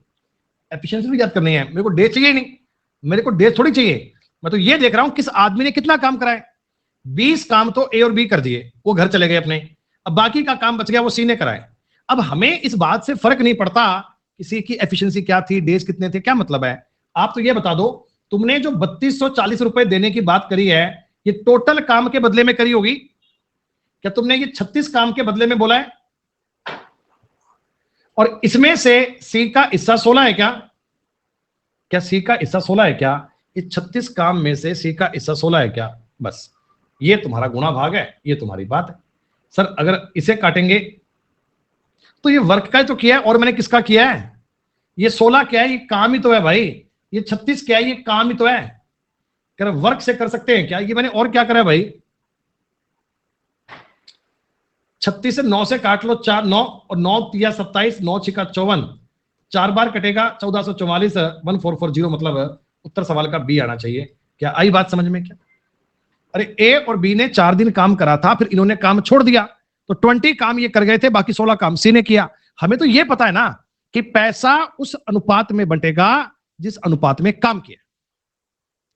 एफिशिएंसी भी याद करनी है, मेरे को डे चाहिए नहीं, मेरे को डे थोड़ी चाहिए, मैं तो ये देख रहा हूं किस आदमी ने कितना काम करा है। 20 काम तो ए और बी कर दिए, वो घर चले गए अपने, अब बाकी का काम बच गया वो सी ने कराए। अब हमें इस बात से फर्क नहीं पड़ता किसी की एफिशिएंसी क्या थी, डेज कितने थे, क्या मतलब है? आप तो ये बता दो, तुमने जो 3240 रुपए देने की बात करी है, ये टोटल काम के बदले में करी होगी क्या? तुमने ये 36 काम के बदले में बोला है, और इसमें से सी का हिस्सा 16 है क्या? क्या सी का हिस्सा 16 है क्या? इस 36 काम में से सी का हिस्सा 16 है क्या? बस ये तुम्हारा गुणा भाग है, ये तुम्हारी बात है। सर अगर इसे काटेंगे तो ये वर्क का तो किया है, और मैंने किसका किया है? ये 16 क्या है? ये काम ही तो है भाई। ये 36 क्या है? ये काम ही तो है। कर वर्क से कर सकते हैं क्या? ये मैंने और क्या करा है भाई? 36 से 9 से काट लो, 4 9 और 9 तिया 27, 9 छिका 54, 4 बार कटेगा 1444, 1440, मतलब उत्तर सवाल का बी आना चाहिए। क्या आई बात समझ में? क्या अरे ए और बी ने 4 दिन काम करा था, फिर इन्होंने काम छोड़ दिया, तो 20 काम ये कर गए थे, बाकी 16 काम सी ने किया। हमें तो ये पता है ना कि पैसा उस अनुपात में बंटेगा जिस अनुपात में काम किया।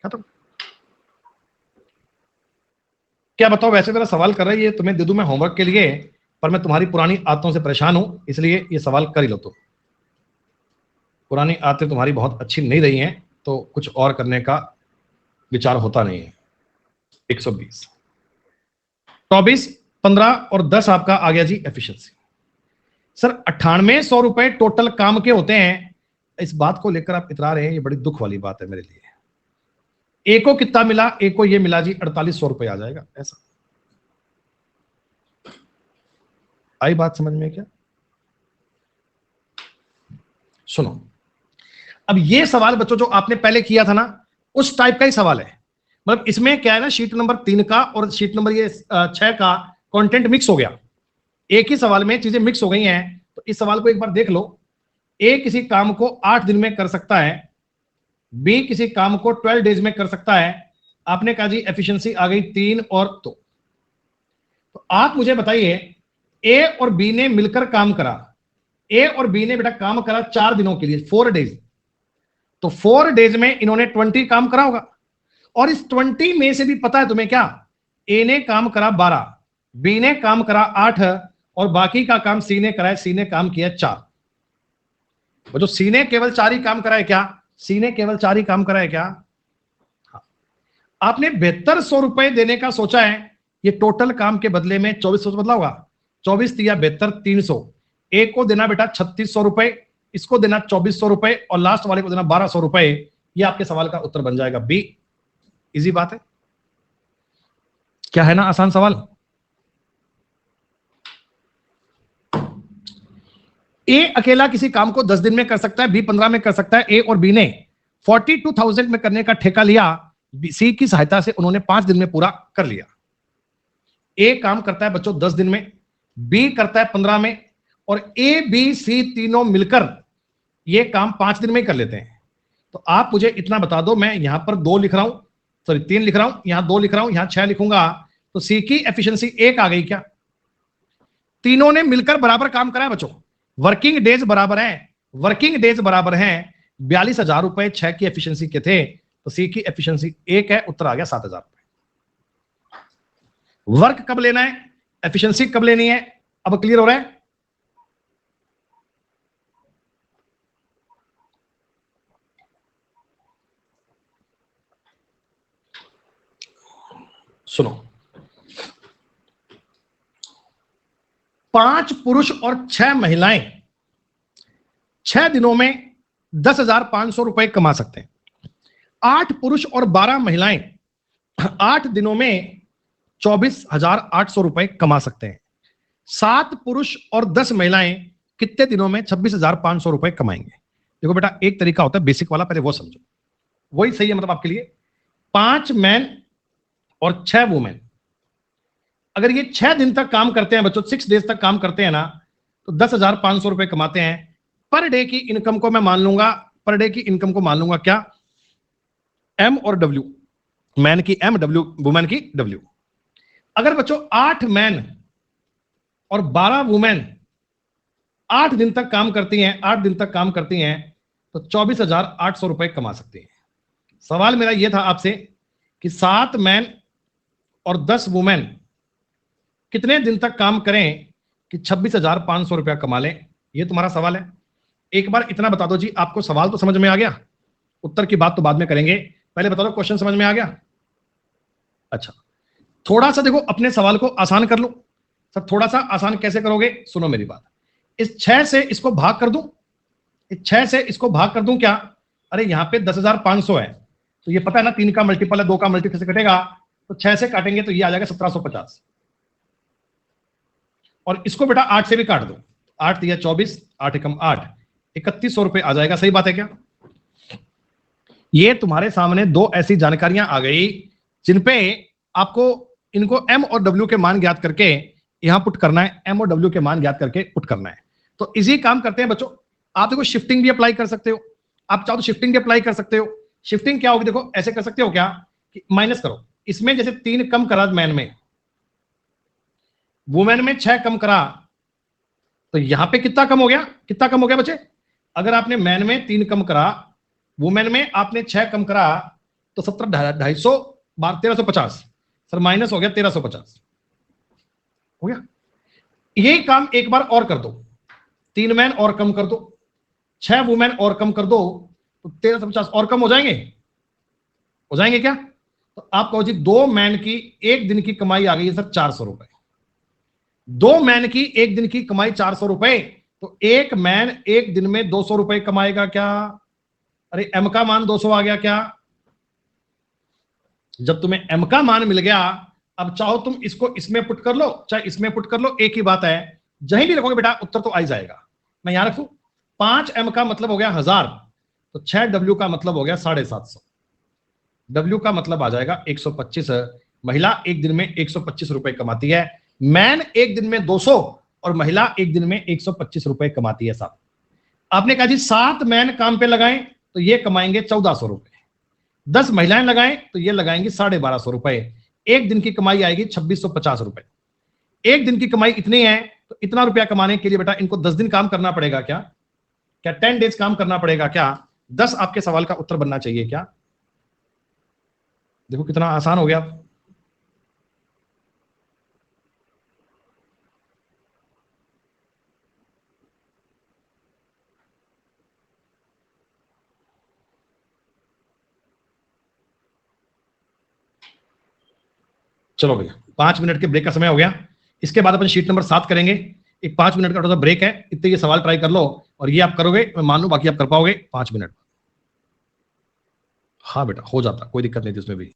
खत्म। क्या बताओ, वैसे मेरा सवाल कर रहा है, ये तुम्हें दे दूं मैं होमवर्क के लिए, पर मैं तुम्हारी पुरानी आदतों से परेशान हूं, इसलिए ये सवाल कर ही लो। तो पुरानी आदतें तुम्हारी बहुत अच्छी नहीं रही हैं, तो कुछ और करने का विचार होता नहीं है। 120, 24, 15 और 10 आपका आ गया जी एफिशिएंसी। सर 9800 रुपए टोटल काम के होते हैं, इस बात को लेकर आप इतरा रहे हैं, ये बड़ी दुख वाली बात है मेरे लिए। ए को कितना मिला? ए को ये मिला जी 4800 रुपए आ जाएगा। ऐसा आई बात समझ में? क्या सुनो, अब ये सवाल बच्चों जो आपने पहले किया था ना, उस टाइप का ही सवाल है। मतलब इसमें क्या है ना, शीट नंबर 3 का और शीट नंबर ये 6 का कंटेंट मिक्स हो गया, एक ही सवाल में चीजें मिक्स हो गई हैं। तो इस सवाल को एक बार देख लो। ए किसी काम को 8 दिन में कर सकता है, बी किसी काम को 12 डेज में कर सकता है। आपने कहा जी एफिशिएंसी आ गई 3 और तो आप मुझे बताइए, ए और बी ने मिलकर काम करा, ए और बी ने बेटा काम करा 4 दिनों के लिए, 4 डेज, तो 4 डेज में इन्होंने 20 काम करा होगा, और इस 20 में से भी पता है तुम्हें क्या, ए ने काम करा 12, बी ने काम करा 8, और बाकी का काम सी ने करा है, सी ने काम किया 4। वो जो सी ने केवल 4 ही काम करा है क्या? सी ने केवल 4 ही काम करा है क्या? हाँ। आपने 7200 रुपए देने का सोचा है, ये टोटल काम के बदले में 2400 बदला होगा, 24 दिया 72, 300। एक को देना बेटा 3600 रुपए, इसको देना 2400 रुपए, और लास्ट वाले को देना 1200 रुपए। ये आपके सवाल का उत्तर बन जाएगा बी। इजी बात है, क्या है ना, आसान सवाल। ए अकेला किसी काम को 10 दिन में कर सकता है, बी 15 में कर सकता है। ए और बी ने 42,000 में करने का ठेका लिया, सी की सहायता से उन्होंने 5 दिन में पूरा कर लिया। ए काम करता है बच्चों 10 दिन में, बी करता है 15 में, और ए बी सी तीनों मिलकर ये काम 5 दिन में कर लेते हैं। तो आप मुझे इतना बता दो, मैं यहां पर 2 लिख रहा हूं, सॉरी 3 लिख रहा हूं, यहां 2 लिख रहा हूं, यहां 6 लिखूंगा, तो सी की एफिशिएंसी 1 आ गई क्या? तीनों ने मिलकर बराबर काम करा है बच्चों, वर्किंग डेज बराबर है, वर्किंग डेज बराबर हैं 42,000 रुपए 6 की एफिशिएंसी के थे, तो सी की एफिशिएंसी 1 है, उत्तर आ गया 7,000 रुपए। वर्क कब लेना है, एफिशिएंसी कब लेनी है, अब क्लियर हो रहा है? सुनो, 5 पुरुष और 6 महिलाएं 6 दिनों में 10,500 रुपए कमा सकते हैं। 8 पुरुष और 12 महिलाएं 8 दिनों में 24,800 रुपए कमा सकते हैं। 7 पुरुष और 10 महिलाएं कितने दिनों में 26,500 रुपए कमाएंगे? देखो बेटा, एक तरीका होता है बेसिक वाला, पहले वो समझो, वही सही है मतलब आपके लिए। 5 मैन और 6 वुमेन, अगर ये 6 दिन तक काम करते हैं बच्चों, 6 डेज तक काम करते हैं ना, तो 10,500 रुपए कमाते हैं। पर डे की इनकम को मैं मान लूंगा, पर डे की इनकम को मान लूंगा क्या, एम और डब्ल्यू, मैन की एम, डब्ल्यू वुमेन की डब्ल्यू। अगर बच्चों 8 मैन और 12 वुमेन 8 दिन तक काम करती हैं, 8 दिन तक काम करती हैं, तो 24,800 रुपए कमा सकती हैं। सवाल मेरा यह था आपसे कि 7 मैन और 10 वुमेन कितने दिन तक काम करें कि 26,500 रुपया कमा लें? ये तुम्हारा सवाल है। एक बार इतना बता दो जी, आपको सवाल तो समझ में आ गया, उत्तर की बात तो बाद में करेंगे, पहले बता दो क्वेश्चन समझ में आ गया? अच्छा, थोड़ा सा देखो अपने सवाल को आसान कर लो। सर थोड़ा सा आसान कैसे करोगे? सुनो मेरी बात, इस 6 से इसको भाग कर दूं, इस 6 से इसको भाग कर दूं क्या? अरे यहां पे 10,500 है, तो ये पता है ना 3 का मल्टीपल है, 2 का मल्टीपल से कटेगा, तो 6 से काटेंगे तो ये आ जाएगा 1750। और इसको बेटा 8 से भी काट दो, 8 दिया 24, 8 एकम 8, 3100 रुपए आ जाएगा। सही बात है क्या? ये तुम्हारे सामने दो ऐसी जानकारियां आ गई जिनपे आपको इनको एम और डब्ल्यू के मान ज्ञात करके यहां पुट करना है, एम और डब्ल्यू के मान ज्ञात करके पुट करना है। तो इसी काम करते हैं बच्चों। आप देखो शिफ्टिंग भी अप्लाई कर सकते हो, आप चाहो तो शिफ्टिंग भी अप्लाई कर सकते हो। शिफ्टिंग क्या होगी देखो, ऐसे कर सकते हो क्या कि माइनस करो, इसमें जैसे 3 कम करा मैन में, वुमेन में 6 कम करा, तो यहां पे कितना कम हो गया, कितना कम हो गया बच्चे? अगर आपने मैन में 3 कम करा, वुमेन में आपने 6 कम करा, तो 17,250 1350, सर माइनस हो गया 1350 हो गया। ये काम एक बार और कर दो, 3 मैन और कम कर दो, 6 वुमेन और कम कर दो, तो 1350 और कम हो जाएंगे, हो जाएंगे क्या? तो आप कहो जी 2 मैन की एक दिन की कमाई आ गई है सर 400 रुपए, 2 मैन की एक दिन की कमाई 400 रुपए, तो एक मैन एक दिन में 200 रुपए कमाएगा क्या? अरे एम का मान 200 आ गया क्या? जब तुम्हें एम का मान मिल गया, अब चाहो तुम इसको इसमें पुट कर लो, चाहे इसमें पुट कर लो, एक ही बात है। जहीं भी रखोगे बेटा उत्तर तो आ ही जाएगा। मैं यहां रखूं, 5 एम का मतलब हो गया 1000, तो 6 डब्ल्यू का मतलब हो गया 750, डब्ल्यू का मतलब आ जाएगा 125। महिला एक दिन में 125 रुपए कमाती है, मैन एक दिन में 200 और महिला एक दिन में 125 रुपए कमाती है साहब। आपने कहा जी 7 मैन काम पे लगाएं तो ये कमाएंगे 1400 रुपए, 10 महिलाएं लगाएं तो ये लगाएंगी 1250 रुपए, एक दिन की कमाई आएगी 2650 रुपए। एक दिन की कमाई इतनी है, तो इतना रुपया कमाने के लिए बेटा इनको 10 दिन काम करना पड़ेगा क्या? क्या 10 डेज काम करना पड़ेगा क्या? 10 आपके सवाल का उत्तर बनना चाहिए क्या? देखो कितना आसान हो गया। चलो भैया 5 मिनट के ब्रेक का समय हो गया, इसके बाद अपन शीट नंबर 7 करेंगे। एक 5 मिनट का थोड़ा सा ब्रेक है, इतने ये सवाल ट्राई कर लो, और ये आप करोगे मैं मान लू, बाकी आप कर पाओगे 5 मिनट। हाँ बेटा हो जाता, कोई दिक्कत नहीं थी उसमें भी।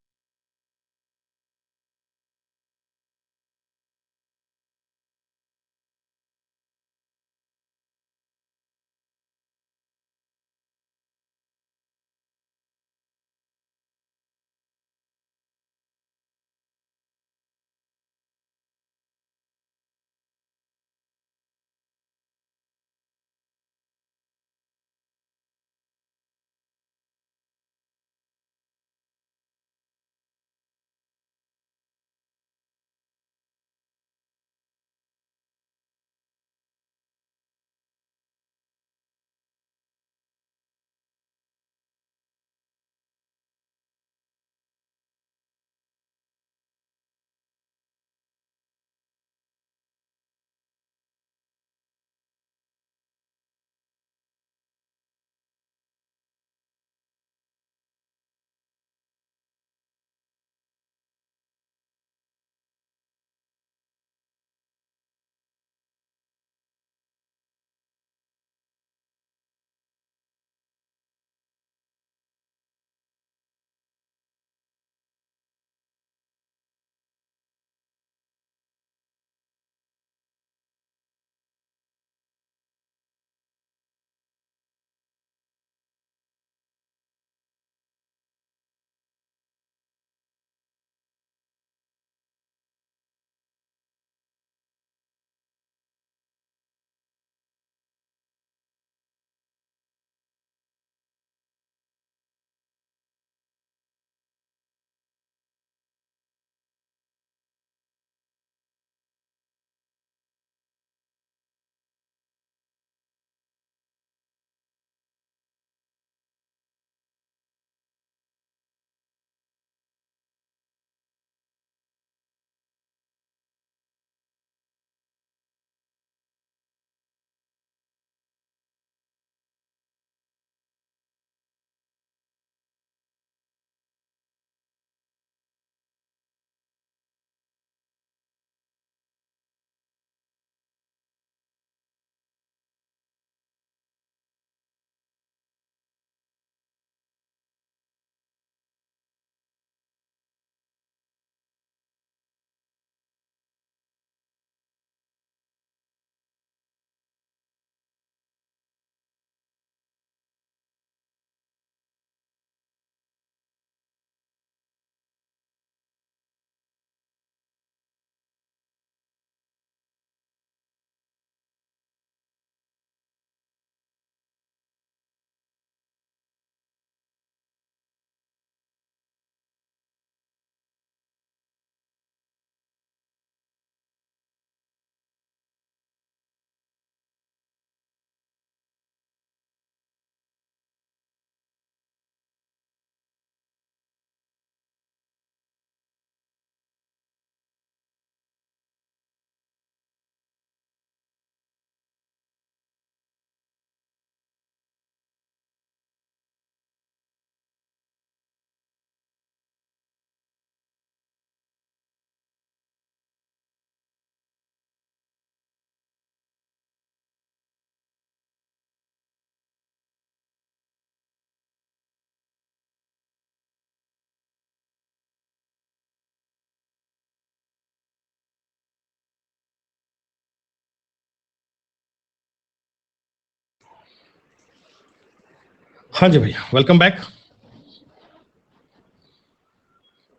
हाँ जी भैया, वेलकम बैक।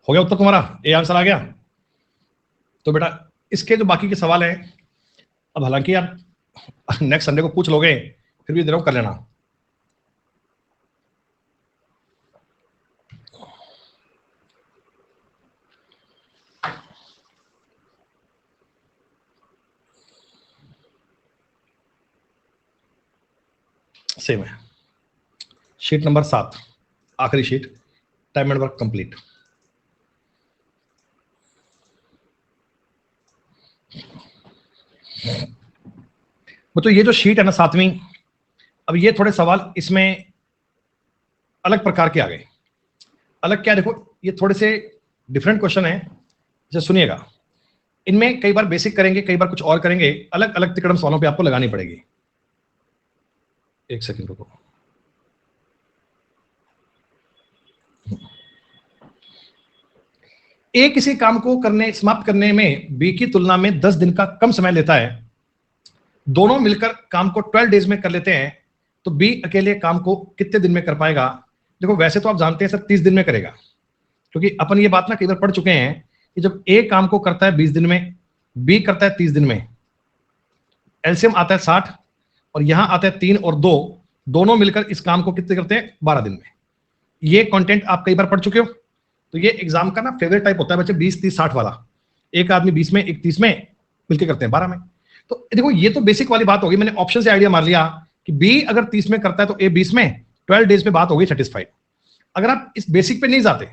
हो गया उत्तर तुम्हारा, ए आंसर आ गया। तो बेटा इसके जो बाकी के सवाल हैं, अब हालांकि आप नेक्स्ट संडे को पूछ लोगे, फिर भी दे रहा हूं, कर लेना। सेम है। शीट नंबर 7, आखिरी sheet, time and work complete. तो ये जो शीट है ना 7वीं, अब ये थोड़े सवाल इसमें अलग प्रकार के आ गए। अलग क्या, देखो ये थोड़े से डिफरेंट क्वेश्चन है, जैसे सुनिएगा। इनमें कई बार बेसिक करेंगे, कई बार कुछ और करेंगे, अलग अलग तिकड़म सवालों पे आपको लगानी पड़ेगी। एक सेकंड रुको। ए किसी काम को समाप्त करने में बी की तुलना में 10 दिन का कम समय लेता है। दोनों मिलकर काम को 12 डेज में कर लेते हैं, तो बी अकेले काम को कितने दिन में कर पाएगा? देखो वैसे तो आप जानते हैं सर 30 दिन में करेगा, क्योंकि अपन ये बात ना कई बार पढ़ चुके हैं कि जब ए काम को करता है 20 दिन में, बी करता है 30 दिन में, एलसीएम आता है 60, और यहां आता है 3 और 2, दोनों मिलकर इस काम को कितने करते हैं? 12 दिन में। ये कंटेंट आप कई बार पढ़ चुके हो। तो ये एग्जाम का ना फेवरेट टाइप होता है बच्चे, 20 30 60 वाला। एक आदमी 20 में, एक 30 में, मिलकर करते हैं 12 में। तो देखो ये तो बेसिक वाली बात होगी, मैंने ऑप्शन से आइडिया मार लिया कि बी अगर 30 में करता है तो ए 20 में, 12 डेज में बात होगी सेटिस्फाइड। अगर आप इस बेसिक पे नहीं जाते,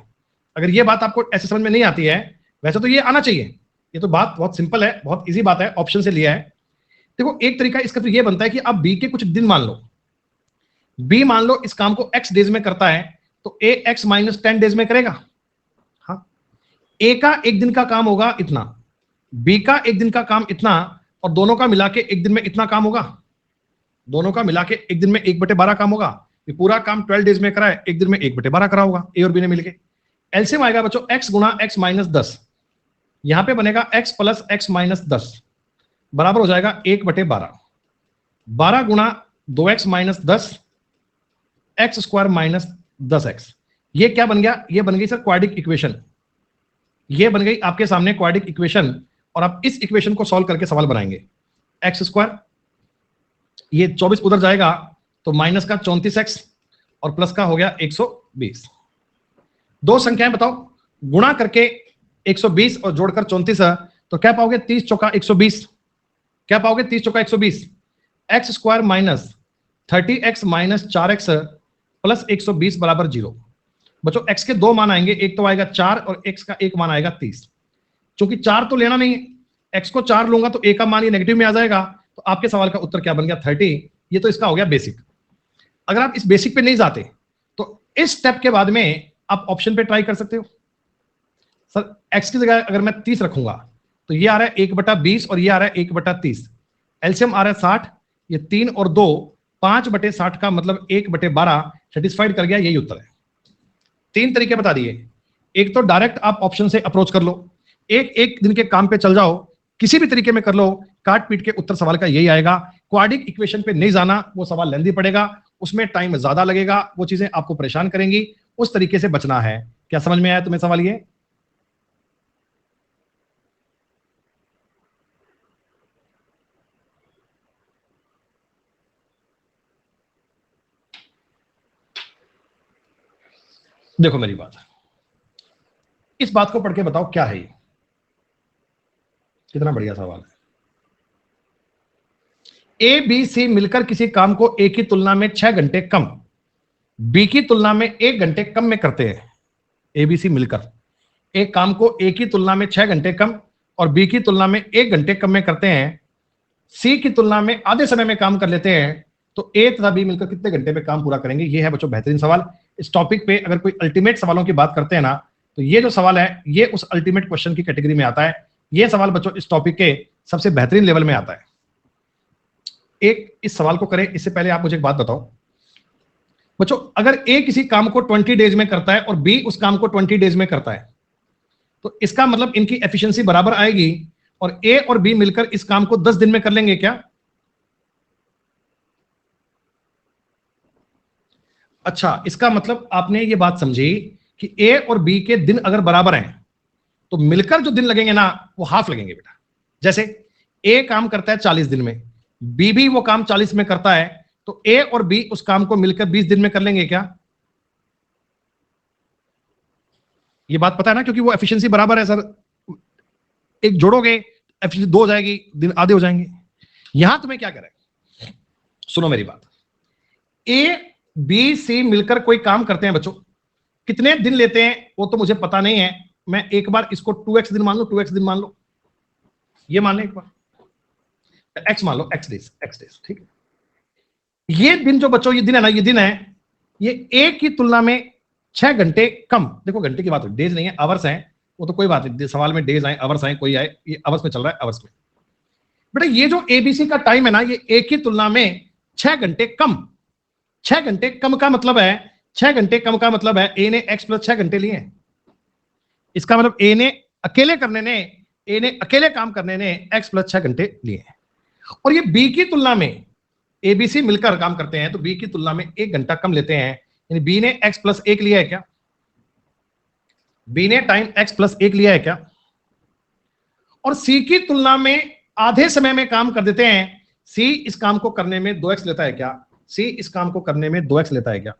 अगर ये बात आपको ऐसे समझ में नहीं आती है, वैसे तो ये आना चाहिए, ये तो बात बहुत सिंपल है, बहुत ईजी बात है, ऑप्शन से लिया है। देखो एक तरीका इसका तो ये बनता है कि आप बी के कुछ दिन मान लो, बी मान लो इस काम को x डेज में करता है, तो ए x माइनस 10 डेज में करेगा। हाँ, ए का एक दिन का काम होगा इतना, बी का एक दिन का काम इतना, और दोनों का मिला के एक दिन में इतना काम होगा। दोनों का मिला के एक दिन में 1/12 काम होगा। ये पूरा काम 12 डेज में करा है, एक दिन में 1/12 करा होगा ए और बी ने मिलके। एलसीएम आएगा बच्चों x गुना x माइनस 10, यहां पे बनेगा x प्लस x माइनस 10 बराबर हो जाएगा 1/12। 12 गुना 2x minus 10, x square minus 10x। ये क्या बन गया? ये बन गई सर क्वाड्रिक इक्वेशन। ये बन गई आपके सामने क्वाड्रिक इक्वेशन, और आप इस इक्वेशन को सॉल्व करके सवाल बनाएंगे। एक्स स्क्वायर, ये 24 उधर जाएगा तो माइनस का 34x, और प्लस का हो गया 120। दो संख्याएं बताओ, गुणा करके 120 और जोड़कर 34, तो क्या पाओगे? 30 चौका 120। क्या पाओगे? 30 चौका 120। X square minus 30x minus 4x plus 120 बराबर 0। बच्चों x के दो मान आएंगे, एक तो आएगा 4 और x का एक मान आएगा 30। क्योंकि 4 तो लेना नहीं है, x को 4 लूंगा तो a का मान ये नेगेटिव में आ जाएगा, तो आपके सवाल का उत्तर क्या बन गया? 30। ये तो इसका हो गया बेसिक। अगर आप इस बेसिक पे नहीं जाते तो इस स्टेप के बाद में आप ऑप्शन पे ट्राई कर सकते हो। सर x की जगह अगर मैं 30 रखूंगा तो ये आ रहा है 1/20 और ये आ रहा है 1/30। एलसीएम आ रहा है 60, ये 3 और 2 5/60 का मतलब 1/12 सेटिस्फाइड कर गया, यही उत्तर है। 3 तरीके बता दिए। एक तो डायरेक्ट आप ऑप्शन से अप्रोच कर लो, एक दिन के काम पे चल जाओ, किसी भी तरीके में कर लो, काट पीट के उत्तर सवाल का यही आएगा। क्वाड्रिक इक्वेशन पे नहीं जाना, वो सवाल लेंदी पड़ेगा, उसमें टाइम ज्यादा लगेगा, वो चीजें आपको परेशान करेंगी, उस तरीके से बचना है। क्या समझ में आया तुम्हें सवाल ये? देखो मेरी बात, इस बात को पढ़ के बताओ क्या है ये? कितना बढ़िया सवाल है। ए बी सी मिलकर किसी काम को ए की तुलना में 6 घंटे कम, बी की तुलना में 1 घंटे कम में करते हैं। ए बी सी मिलकर एक काम को ए की तुलना में 6 घंटे कम और बी की तुलना में 1 घंटे कम में करते हैं। सी की तुलना में आधे समय में काम कर लेते हैं, तो ए तथा बी मिलकर कितने घंटे में काम पूरा करेंगे? ये है बच्चों बेहतरीन सवाल। इस टॉपिक पे अगर कोई अल्टीमेट सवालों की बात करते हैं ना, तो ये जो सवाल है ये उस अल्टीमेट क्वेश्चन की कैटेगरी में आता है। ये सवाल बच्चों इस टॉपिक के सबसे बेहतरीन लेवल में आता है। एक इस सवाल को करें इससे पहले आप मुझे एक बात बताओ बच्चों, अगर ए किसी काम को 20 डेज में करता है और बी उस काम को 20 डेज में करता है, तो इसका मतलब इनकी एफिशिएंसी बराबर आएगी, और ए और बी मिलकर इस काम को 10 दिन में कर लेंगे क्या? अच्छा, इसका मतलब आपने ये बात समझी कि ए और बी के दिन अगर बराबर हैं तो मिलकर जो दिन लगेंगे ना वो हाफ लगेंगे बेटा। जैसे ए काम करता है 40 दिन में, बी भी वो काम 40 में करता है, तो ए और बी उस काम को मिलकर 20 दिन में कर लेंगे क्या? ये बात पता है ना, क्योंकि वो एफिशिएंसी बराबर है सर। एक जोड़ोगे एफिशिएंसी 2 हो जाएगी, दिन आधे हो जाएंगे। यहां तुम्हें क्या करें, सुनो मेरी बात। ए बी सी मिलकर कोई काम करते हैं बच्चों, कितने दिन लेते हैं वो तो मुझे पता नहीं है। मैं एक बार इसको 2x दिन मान लो, 2x दिन मान लो, ये मान लो एक बार, x मान लो, x डेज, ठीक है। ये दिन जो बच्चों, ये दिन है ना, ये दिन है, ये ए की तुलना में 6 घंटे कम। देखो घंटे की बात हो, डेज नहीं है, आवर्स हैं, वो तो कोई बात नहीं, सवाल में डेज आए आवर्स आए कोई आए, ये आवर्स में चल रहा है, आवर्स में। बेटा ये जो एबीसी का टाइम है ना, ये ए की तुलना में 6 घंटे कम। 6 घंटे कम का मतलब है, 6 घंटे कम का मतलब है ए ने x प्लस 6 घंटे लिए हैं। इसका मतलब ए ने अकेले काम करने ने x प्लस 6 घंटे लिए हैं। और ये बी की तुलना में, एबीसी मिलकर काम करते हैं तो बी की तुलना में 1 घंटा कम लेते हैं, यानी बी ने x प्लस 1 लिया है क्या? बी ने टाइम x प्लस 1 लिया है क्या? और सी की तुलना में आधे समय में काम कर देते हैं, सी इस काम को करने में 2x लेता है क्या? सी इस काम को करने में 2x लेता है क्या?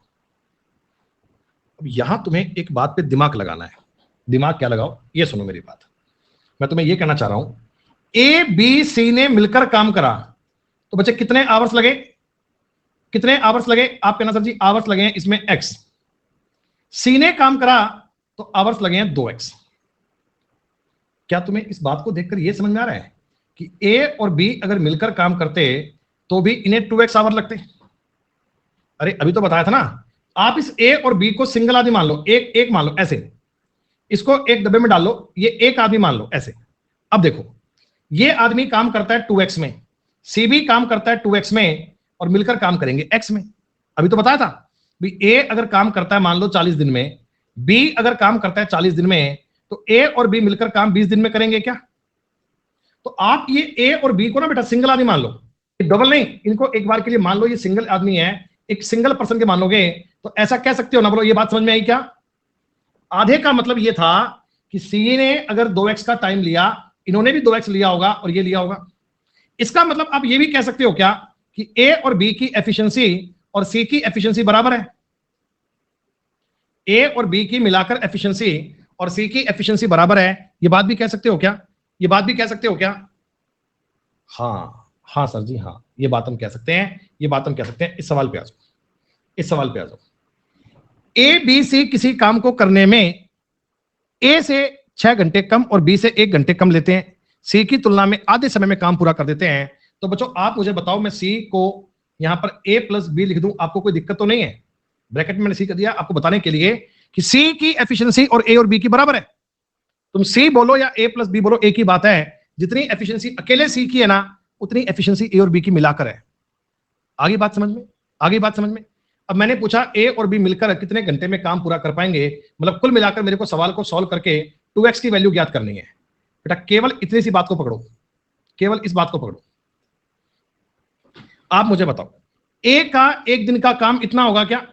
अब यहां तुम्हें एक बात पे दिमाग लगाना है। दिमाग क्या लगाओ, ये सुनो मेरी बात। मैं तुम्हें ये कहना चाह रहा हूं, ए बी सी ने मिलकर काम करा तो बच्चे कितने आवर्स लगे? कितने आवर्स लगे? आप कहना सर जी आवर्स लगे हैं इसमें x। सी ने काम करा तो आवर्स लगे हैं 2x। क्या तुम्हें इस बात को देखकर यह समझ में आ रहा है कि ए और बी अगर मिलकर काम करते तो भी इन्हें 2x आवर लगते? अरे अभी तो बताया था ना। आप इस ए और बी को सिंगल आदमी मान लो, एक मान लो ऐसे, इसको एक डब्बे में डाल लो, ये एक आदमी मान लो ऐसे। अब देखो ये आदमी काम करता है 2x में, सी भी काम करता है 2x में, और मिलकर काम करेंगे x में। अभी तो बताया था भी ए अगर काम करता है मान लो 40 दिन में, बी अगर काम करता है 40 दिन में, तो ए और बी मिलकर काम 20 दिन में करेंगे क्या? तो आप ये ए और बी को ना बेटा सिंगल आदमी मान लो, डबल नहीं, इनको एक बार के लिए मान लो ये सिंगल आदमी है, एक सिंगल पर्सन के मान लोगे तो ऐसा कह सकते हो ना? बोलो ये बात समझ में आई क्या? आधे का मतलब ये था कि सी ने अगर 2x का टाइम लिया, इन्होंने भी 2x लिया होगा और ये लिया होगा। इसका मतलब आप ये भी कह सकते हो क्या कि ए और बी की एफिशिएंसी और सी की एफिशिएंसी बराबर है? ए और बी की मिलाकर एफिशिएंसी और सी की एफिशिएंसी बराबर है, ये बात भी कह सकते हो क्या? ये बात भी कह सकते हो क्या? हाँ सर जी, हाँ ये बात हम कह सकते हैं, ये बात हम कह सकते हैं। इस सवाल पे आ जाओ, इस सवाल पे आ जाओ। ए बी सी किसी काम को करने में ए से 6 घंटे कम और बी से 1 घंटे कम लेते हैं, सी की तुलना में आधे समय में काम पूरा कर देते हैं। तो बच्चों आप मुझे बताओ, मैं सी को यहां पर ए प्लस बी लिख दूं, आपको कोई दिक्कत तो नहीं है? ब्रैकेट में मैंने सी कर दिया आपको बताने के लिए कि सी की एफिशिएंसी और ए और बी की बराबर है। तुम सी बोलो या ए प्लस बी बोलो, एक ही बात है। जितनी एफिशिएंसी अकेले सी की है ना, उतनी एफिशिएंसी ए और बी की मिलाकर है। आगे बात समझ में? आगे बात समझ में? अब मैंने पूछा ए और बी मिलकर कितने घंटे में काम पूरा कर पाएंगे, मतलब कुल मिलाकर मेरे को सवाल को सॉल्व करके 2x की वैल्यू ज्ञात करनी है। बेटा केवल इतनी सी बात को पकड़ो, केवल इस बात को पकड़ो। आप मुझे बताओ ए का एक दिन का काम इतना होगा क्या?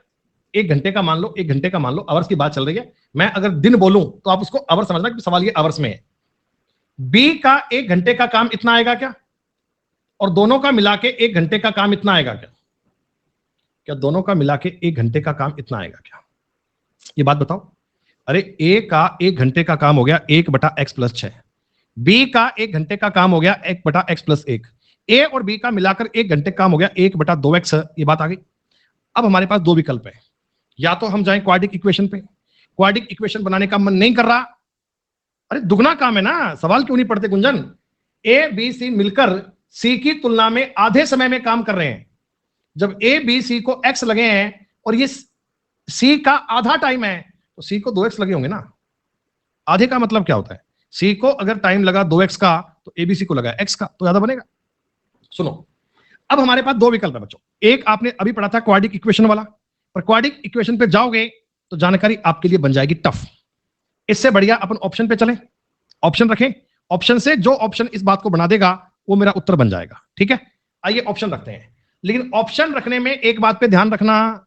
1 घंटे का मान लो, 1 घंटे का मान लो, आवर्स की बात चल रही है। मैं अगर दिन बोलूं तो आप उसको आवर समझना कि सवाल ये आवर्स में है। बी का 1 घंटे का काम इतना आएगा क्या? और दोनों का मिला के 1 घंटे का काम इतना आएगा क्या? क्या दोनों का मिला के 1 घंटे का काम इतना आएगा क्या? ये बात बताओ। अरे ए का 1 घंटे का काम हो गया 1/x + 6, बी का 1 घंटे का काम हो गया 1/x + 1, ए और बी का मिलाकर 1 घंटे काम हो गया 1/2x। ये बात आ गई। अब हमारे पास 2 विकल्प है, या तो हम जाएं क्वाड्रिक इक्वेशन पे। क्वाड्रिक इक्वेशन बनाने का मन नहीं कर रहा, अरे दुगना काम है ना, सवाल क्यों नहीं पढ़ते गुंजन? ए बी सी मिलकर सी की तुलना में आधे समय में काम कर रहे हैं। जब ए बी सी को x लगे हैं और ये सी का आधा टाइम है, तो सी को 2x लगे होंगे ना। आधे का मतलब क्या होता है? सी को अगर टाइम लगा 2x का तो एबीसी को लगा x का, तो ज्यादा बनेगा। सुनो, अब हमारे पास 2 विकल्प है बच्चों। एक आपने अभी पढ़ा था क्वाड्रिक इक्वेशन वाला, पर क्वाड्रिक इक्वेशन पे जाओगे तो जानकारी आपके लिए बन जाएगी टफ। इससे बढ़िया अपन ऑप्शन पे चलें, ऑप्शन रखें, ऑप्शन से जो ऑप्शन इस बात को बना देगा वो मेरा उत्तर बन जाएगा। ठीक है, आइए ऑप्शन रखते हैं। लेकिन ऑप्शन रखने में एक बात पे ध्यान रखना,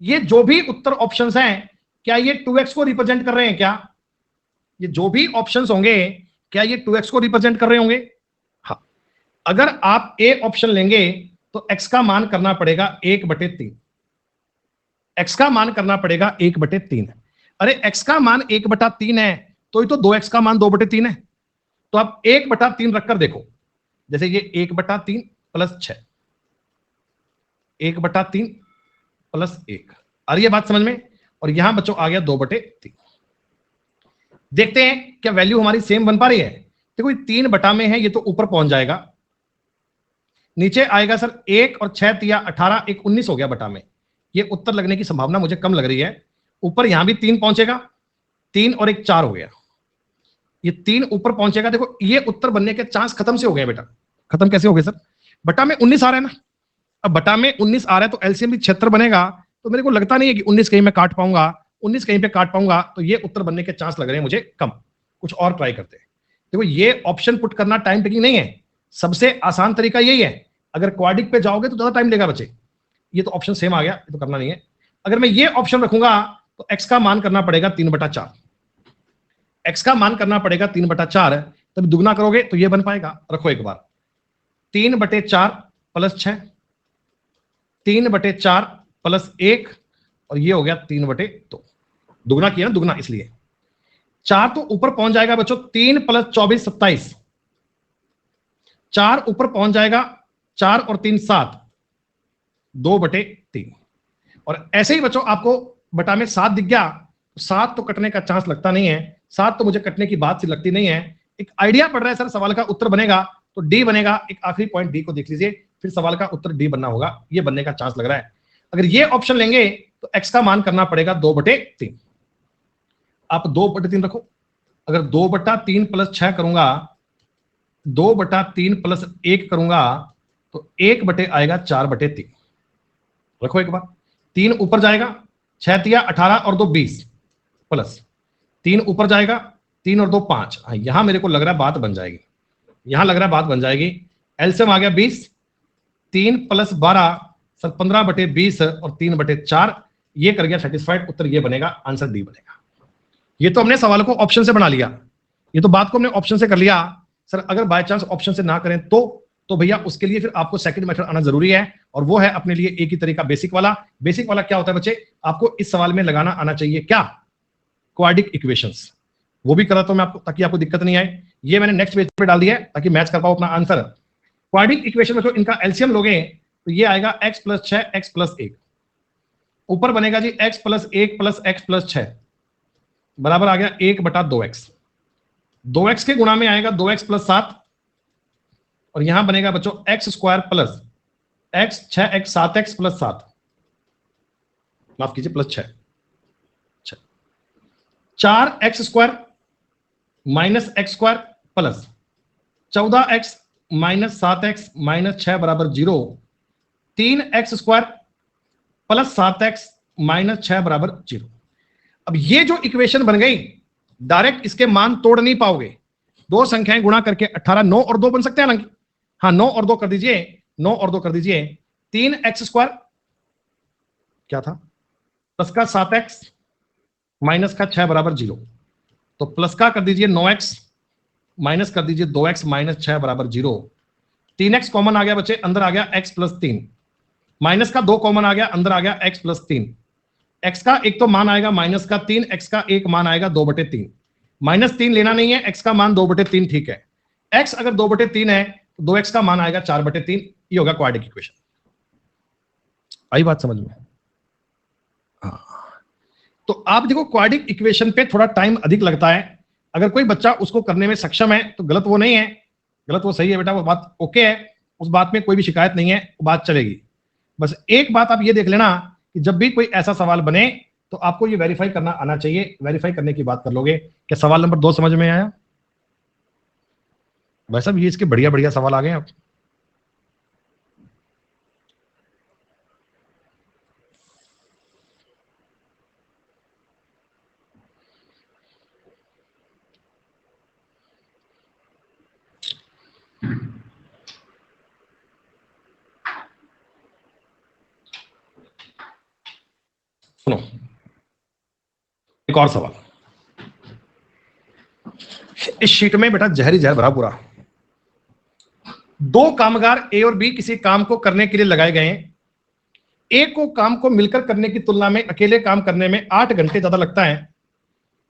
ये जो भी उत्तर ऑप्शंस हैं, क्या ये 2x को रिप्रेजेंट कर रहे हैं? क्या ये जो भी ऑप्शंस होंगे, क्या ये 2x को रिप्रेजेंट कर रहे होंगे? हाँ। अगर आप ए ऑप्शन लेंगे तो x का मान करना पड़ेगा 1/3। x का मान करना पड़ेगा 1/3। अरे x का मान 1/3 है तो ये तो 2x का मान 2/3 है। तो आप 1/3 रखकर देखो, जैसे ये 1/3 प्लस 6, 1/3 प्लस 1। आ रही है बात समझ में? और यहां बच्चों आ गया 2/3। देखते हैं क्या वैल्यू हमारी सेम बन पा रही है। देखो ये 3 बटा में है, ये तो ऊपर पहुंच जाएगा, नीचे आएगा सर 1 और 6 तिया 18, 1 19 हो गया बटा में। ये उत्तर लगने की संभावना मुझे कम लग रही है। ऊपर यहां भी 3 पहुंचेगा, 3 और 1 4 हो गया, ये 3 ऊपर पहुंचेगा। देखो ये उत्तर बनने के चांस खत्म से हो गए बेटा। खत्म कैसे हो गए सर? बटा में 19 आ रहा है ना। अब बटा में 19 आ रहा है तो एलसीएम भी 76 बनेगा। तो मेरे को लगता नहीं है कि 19 कहीं मैं काट पाऊंगा, 19 कहीं पे काट पाऊंगा, तो ये उत्तर बनने के चांस लग रहे हैं मुझे कम। कुछ और ट्राई करते हैं। देखो ये ऑप्शन पुट करना टाइम टेकिंग नहीं है, सबसे आसान तरीका यही है। अगर क्वाड्रिक पे जाओगे तो ज्यादा टाइम लेगा बच्चे। ये तो ऑप्शन सेम आ गया, ये तो करना नहीं है। अगर मैं ये ऑप्शन रखूंगा तो एक्स का मान करना पड़ेगा 3/4। एक्स का मान करना पड़ेगा 3/4, तब दुगना करोगे तो ये बन पाएगा। रखो एक बार, 3/4 प्लस 6, 3/4 प्लस 1, और ये हो गया 3/2। दुगना किया ना, दुगना इसलिए। 4 तो ऊपर पहुंच जाएगा बच्चों, 3 प्लस 24 27, 4 ऊपर पहुंच जाएगा, 4 और 3 7, 2/3। और ऐसे ही बच्चों आपको बटा में 7 दिख गया, 7 तो कटने का चांस लगता नहीं है, 7 तो मुझे कटने की बात सी लगती नहीं है। एक आइडिया पड़ रहा है सर सवाल का उत्तर बनेगा तो डी बनेगा। एक आखिरी पॉइंट डी को देख लीजिए, फिर सवाल का उत्तर डी बनना होगा, ये बनने का चांस लग रहा है। अगर ये ऑप्शन लेंगे तो एक्स का मान करना पड़ेगा 2/3। आप 2/3 रखो। अगर 2/3 प्लस 6 करूंगा, 2/3 प्लस 1 करूंगा तो 1 बटे आएगा 4/3। रखो एक बार, 3 ऊपर जाएगा, 6 तिया 18 और 2 20, प्लस 3 ऊपर जाएगा, 3 और 2 5। हाँ यहां मेरे को लग रहा है बात बन जाएगी, यहां लग रहा है बात बन जाएगी। एलसीएम आ गया 20, 3 प्लस 12 सर 15/20 और 3/4, ये कर गया सेटिस्फाइड। उत्तर ये बनेगा, आंसर डी बनेगा। ये तो हमने सवाल को ऑप्शन से बना लिया, ये तो बात को हमने ऑप्शन से कर लिया। सर अगर बाय चांस ऑप्शन से ना करें तो भैया उसके लिए फिर आपको सेकंड मेथड आना जरूरी है, और वो है अपने लिए एक ही तरीका, बेसिक वाला। बेसिक वाला क्या होता है बच्चे? आपको इस सवाल में लगाना आना चाहिए क्या? Quadric equations. वो भी कराता हूं मैं आपको ताकि आपको दिक्कत नहीं आए। ये मैंने नेक्स्ट पेज पे डाल दिया है ताकि मैच कर पाओ अपना आंसर। क्वाड्रिक इक्वेशन में इनका एलसीएम लोगे तो ये आएगा x प्लस 6 x प्लस 1, ऊपर बनेगा जी x plus 1 plus x plus 6 बराबर आ गया 1/2x। 2x के गुणा में आएगा 2x प्लस 7, और यहां बनेगा बच्चों x square plus x 6x 7x plus 7, माफ कीजिए plus 6, 4x square minus x square plus 14x minus 7x minus 6 बराबर 0, 3x square plus 7x minus 6 बराबर 0। अब ये जो इक्वेशन बन गई, डायरेक्ट इसके मान तोड़ नहीं पाओगे। दो संख्याएं गुणा करके 18, 9 और 2 बन सकते हैं ना? हाँ 9 और 2 कर दीजिए, 9 और 2 कर दीजिए। 3x स्क्वायर क्या था, प्लस का 7x माइनस का 6 बराबर 0, तो प्लस का कर दीजिए 9x माइनस कर दीजिए 2x माइनस 6 बराबर 0। 3x कॉमन आ गया बच्चे, अंदर आ गया x प्लस 3, माइनस का 2 कॉमन आ गया, अंदर आ गया x प्लस 3। x का एक तो मान आएगा माइनस का 3, x का एक मान आएगा 2/3। -3 लेना नहीं है, x का मान 2/3 ठीक है। x अगर 2/3 है तो 2x का मान आएगा 4/3। ये होगा क्वाड्रिक इक्वेशन। आई बात समझ में? हाँ। तो आप देखो क्वाड्रिक इक्वेशन पे थोड़ा टाइम अधिक लगता है। अगर कोई बच्चा उसको करने में सक्षम है तो गलत वो नहीं है, गलत वो सही है बेटा, वो बात ओके है, उस बात में कोई भी शिकायत नहीं है, वो बात चलेगी। बस एक बात आप ये देख लेना कि जब भी कोई ऐसा सवाल बने तो आपको ये वेरीफाई करना आना चाहिए। वेरीफाई करने की बात कर लोगे। क्या सवाल नंबर 2 समझ में आया? भाई साहब ये इसके बढ़िया बढ़िया सवाल आ गए आप। सुनो एक और सवाल। इस शीट में बेटा जहर ही जहर भरा पूरा। दो कामगार ए और बी किसी काम को करने के लिए लगाए गए हैं। ए को काम को मिलकर करने की तुलना में अकेले काम करने में 8 घंटे ज्यादा लगता है।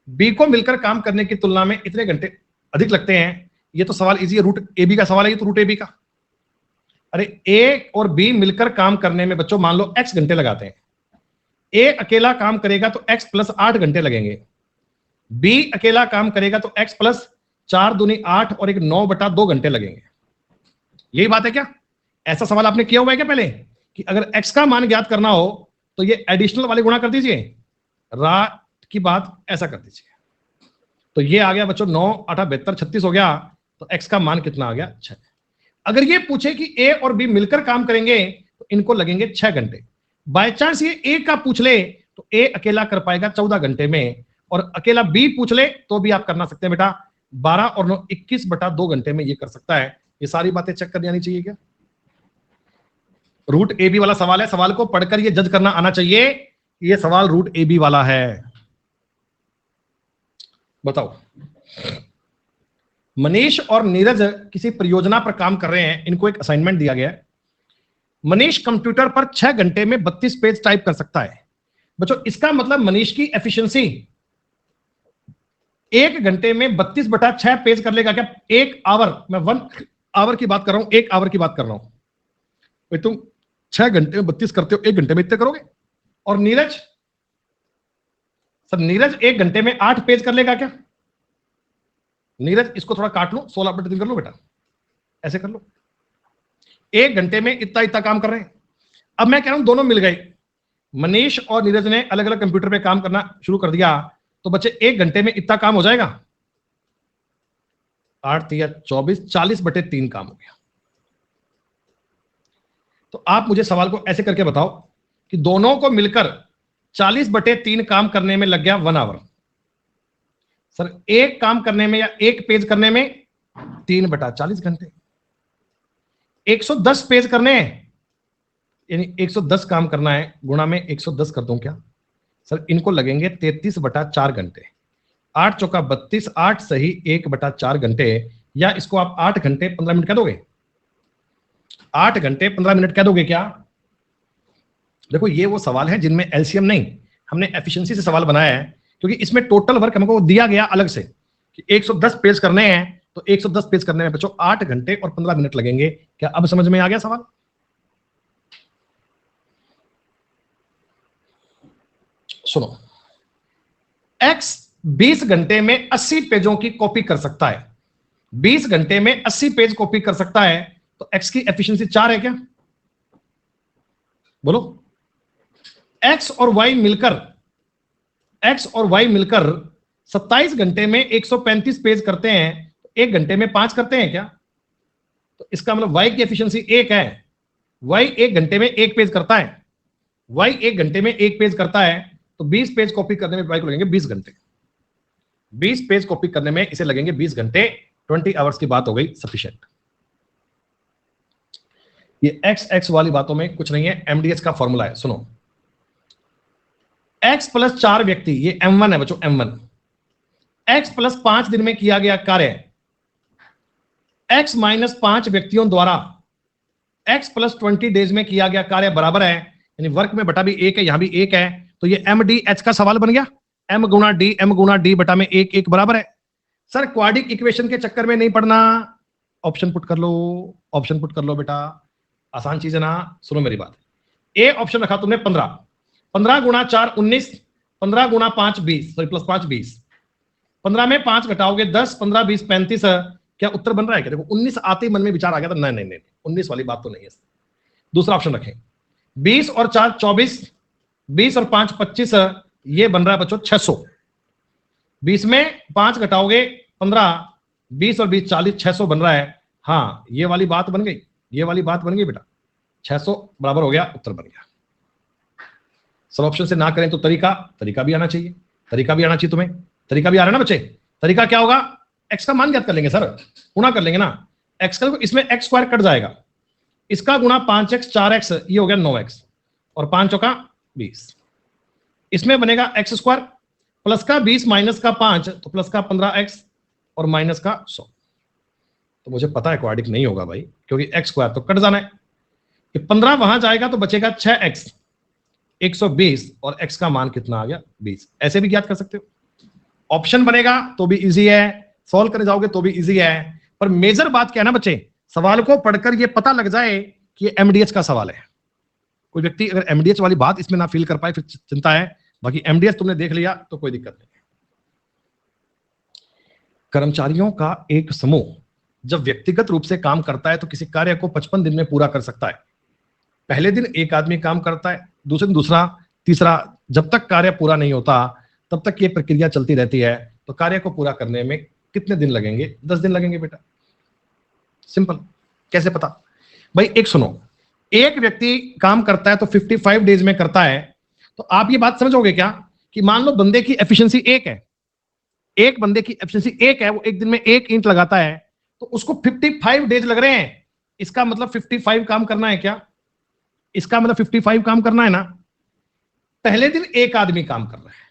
बी को मिलकर काम करने की तुलना में इतने घंटे अधिक लगते हैं। ये तो सवाल इजी है, रूट ए बी का सवाल है, ये तो रूट ए बी का। अरे ए और बी मिलकर काम करने में बच्चों मान लो x घंटे लगाते हैं। ए अकेला काम करेगा तो x प्लस 8 घंटे लगेंगे। बी अकेला काम करेगा तो x प्लस 4 दूनी 8 और एक 9/2 घंटे लगेंगे। यही बात है क्या? ऐसा सवाल आपने किया हुआ है क्या पहले कि अगर x का मान ज्ञात करना हो तो ये एडिशनल वाले गुणा कर दीजिए, रात की बात ऐसा कर दीजिए। तो ये आ गया बच्चों 9 8 72 36 हो गया। तो x का मान कितना आ गया? 6। अगर ये पूछे कि a और b मिलकर काम करेंगे तो इनको लगेंगे 6 घंटे। बाय चांस ये a का पूछ ले तो a अकेला कर पाएगा 14 घंटे में, और अकेला b पूछ ले तो भी आप करना सकते हैं बेटा 12 और 9 21/2 घंटे में ये कर सकता है। ये सारी बातें चेक करनी आनी चाहिए क्या? रूट ए बी वाला सवाल है, सवाल को पढ़कर ये जज करना आना चाहिए कि ये सवाल रूट ए बी वाला है। बताओ, मनीष और नीरज किसी परियोजना पर काम कर रहे हैं। इनको एक असाइनमेंट दिया गया है। मनीष कंप्यूटर पर 6 घंटे में 32 पेज टाइप कर सकता है। बच्चों इसका मतलब मनीष की एफिशिएंसी 1 घंटे में 32/6 पेज कर लेगा क्या? 1 आवर, मैं 1 आवर की बात कर रहा हूं, 1 आवर की बात कर रहा हूं। भाई तुम 6 घंटे में 32 करते हो, 1 घंटे में इतने करोगे। और नीरज सर, नीरज 1 घंटे में 8 पेज कर लेगा क्या? नीरज इसको थोड़ा काट लो, 16/3 कर लो बेटा, ऐसे कर लो। 1 घंटे में इतना इतना काम कर रहे हैं। अब मैं कह रहा हूं दोनों मिल गए, मनीष और नीरज ने अलग अलग कंप्यूटर पे काम करना शुरू कर दिया, तो बच्चे 1 घंटे में इतना काम हो जाएगा। 8 या 24 40/3 काम हो गया। तो आप मुझे सवाल को ऐसे करके बताओ कि दोनों को मिलकर 40/3 काम करने में लग गया 1 आवर। सर एक काम करने में या एक पेज करने में 3/40 घंटे। 110 पेज करने हैं, यानी 110 काम करना है, गुणा में 110 कर दूं क्या? सर इनको लगेंगे 33/4 घंटे। 8 चौका 32, 8 सही 1/4 घंटे, या इसको आप 8 घंटे 15 मिनट कह दोगे? 8 घंटे 15 मिनट कह दोगे क्या? देखो ये वो सवाल है जिनमें एलसीएम नहीं, हमने एफिशिएंसी से सवाल बनाया है, क्योंकि इसमें टोटल वर्क हमको दिया गया अलग से कि 110 पेज करने हैं, तो 110 पेज करने में बच्चों 8 घंटे और 15 मिनट लगेंगे। क्या अब समझ में आ गया सवाल? सुनो, x 20 घंटे में 80 पेजों की कॉपी कर सकता है। 20 घंटे में 80 पेज कॉपी कर सकता है, तो x की एफिशिएंसी 4 है क्या? बोलो। x और y मिलकर 27 घंटे में 135 पेज करते हैं, तो 1 घंटे में 5 करते हैं क्या? तो इसका मतलब y की एफिशिएंसी 1 है। y 1 घंटे में 1 पेज करता है, y 1 घंटे में 1 पेज करता है, तो 20 पेज कॉपी करने में y को लगेंगे 20 घंटे। 20 पेज कॉपी करने में इसे लगेंगे 20 घंटे। 20 आवर्स की बात हो गई सफिशिएंट। ये x वाली बातों में कुछ नहीं है, MDH का फॉर्मूला है। सुनो, x प्लस 4 व्यक्ति, ये M1 है बच्चों, M1। x प्लस 5 दिन में किया गया कार्य x माइनस 5 व्यक्तियों द्वारा x प्लस 20 डेज में किया गया कार्य बराबर है, यानी वर्क में बटा भी 1 है, यहां भी 1 है, तो ये MDH का सवाल बन गया। m गुणा d बटा में 1 1 बराबर है। सर क्वाड्रिक इक्वेशन के चक्कर में नहीं पढ़ना, ऑप्शन पुट कर लो बेटा, आसान चीज है ना। सुनो मेरी बात, ए ऑप्शन रखा तुमने 15, 15 गुणा 4 19, 15 गुणा 5 20, सॉरी प्लस 5 20, 15 में 5 घटाओगे 10, 15 20 35। क्या उत्तर बन रहा है क्या? देखो 19 आते ही मन में विचार आ गया था, नहीं नहीं नहीं 19 वाली बात तो नहीं है। दूसरा ऑप्शन रखें, 20 और 4 24, 20 और 5 25, ये बन रहा है बच्चों 600। 20 में 5 घटाओगे 15, 20 और 20 40, 600 बन रहा है। हाँ ये वाली बात बन गई, ये वाली बात बन गई बेटा, 600 बराबर हो गया, उत्तर बन गया। सब ऑप्शन से ना करें तो तरीका भी आना चाहिए, तुम्हें तरीका भी आ रहा है ना बच्चे। तरीका क्या होगा? x का मान ज्ञात कर लेंगे सर, गुणा कर लेंगे ना, x का, इसमें x स्क्वायर कट जाएगा, इसका गुणा 5x 4x, ये हो गया 9x, और 5 चौका 20। इसमें बनेगा एक्स स्क्वायर प्लस का 20 माइनस का 5 तो प्लस का 15x और माइनस का 100। तो मुझे पता है क्वाड्रेटिक नहीं होगा भाई, क्योंकि एक्स स्क्वायर तो कट जाना है। ये 15 वहां जाएगा तो बचेगा 6x 120 और x का मान कितना आ गया 20। ऐसे भी ज्ञात कर सकते हो, ऑप्शन बनेगा तो भी इजी है, सॉल्व कर जाओगे तो भी इजी है। पर मेजर बात क्या है ना बच्चे, सवाल को पढ़कर ये पता लग जाए कि ये एमडीएच का सवाल है। कोई व्यक्ति अगर एमडीएच वाली बात इसमें ना फील कर पाए फिर चिंता है, बाकी एमडीएच तुमने देख लिया तो कोई दिक्कत नहीं। कर्मचारियों का एक समूह जब व्यक्तिगत रूप से काम करता है तो किसी कार्य को 55 दिन में पूरा कर सकता है। पहले दिन एक आदमी काम करता है, दूसरे दिन दूसरा, तीसरा, जब तक कार्य पूरा नहीं होता तब तक ये प्रक्रिया चलती रहती है। तो कार्य को पूरा करने में कितने दिन लगेंगे? 10 दिन लगेंगे बेटा, सिंपल। कैसे पता भाई? एक सुनो, एक व्यक्ति काम करता है तो 55 डेज में करता है, तो आप ये बात समझोगे क्या कि मान लो बंदे की एफिशिएंसी 1 है, एक बंदे की एफिशिएंसी 1 है, वो एक दिन में 1 ईंट लगाता है, तो उसको 55 डेज लग रहे हैं। इसका मतलब 55 काम करना है क्या? इसका मतलब 55 काम करना है ना। पहले दिन एक आदमी काम कर रहा है,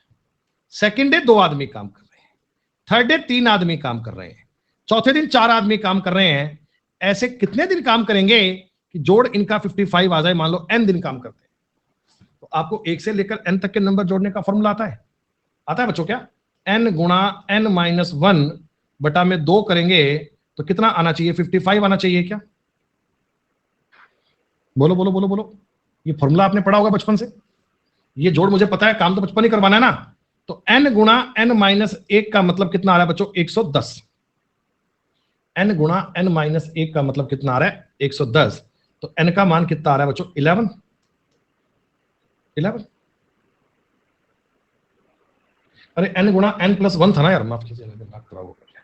सेकंड डे 2 आदमी काम कर रहे हैं, थर्ड डे 3 आदमी काम कर रहे हैं, चौथे दिन 4 आदमी काम कर रहे हैं। ऐसे कितने दिन काम करेंगे कि जोड़ इनका 55 आ जाए? मान लो n दिन काम करते हैं, तो आपको 1 से लेकर n तक के नंबर जोड़ने का फॉर्मूला आता है? आता है बच्चों क्या? n गुणा n-1 बटा में 2 करेंगे तो कितना आना चाहिए? 55 आना चाहिए क्या? बोलो बोलो बोलो बोलो। ये फॉर्मूला आपने पढ़ा होगा बचपन से, ये जोड़ मुझे पता है, काम तो बचपन ही करवाना है ना। तो n गुणा n-1 का मतलब कितना आ रहा है बच्चों? 110। n गुणा n-1 का मतलब कितना आ रहा है? 110। तो n का मान कितना आ रहा है बच्चों? 11। अरे n गुणा n+1 था ना यार, माफ कीजिए, दिमाग खराब हो गया,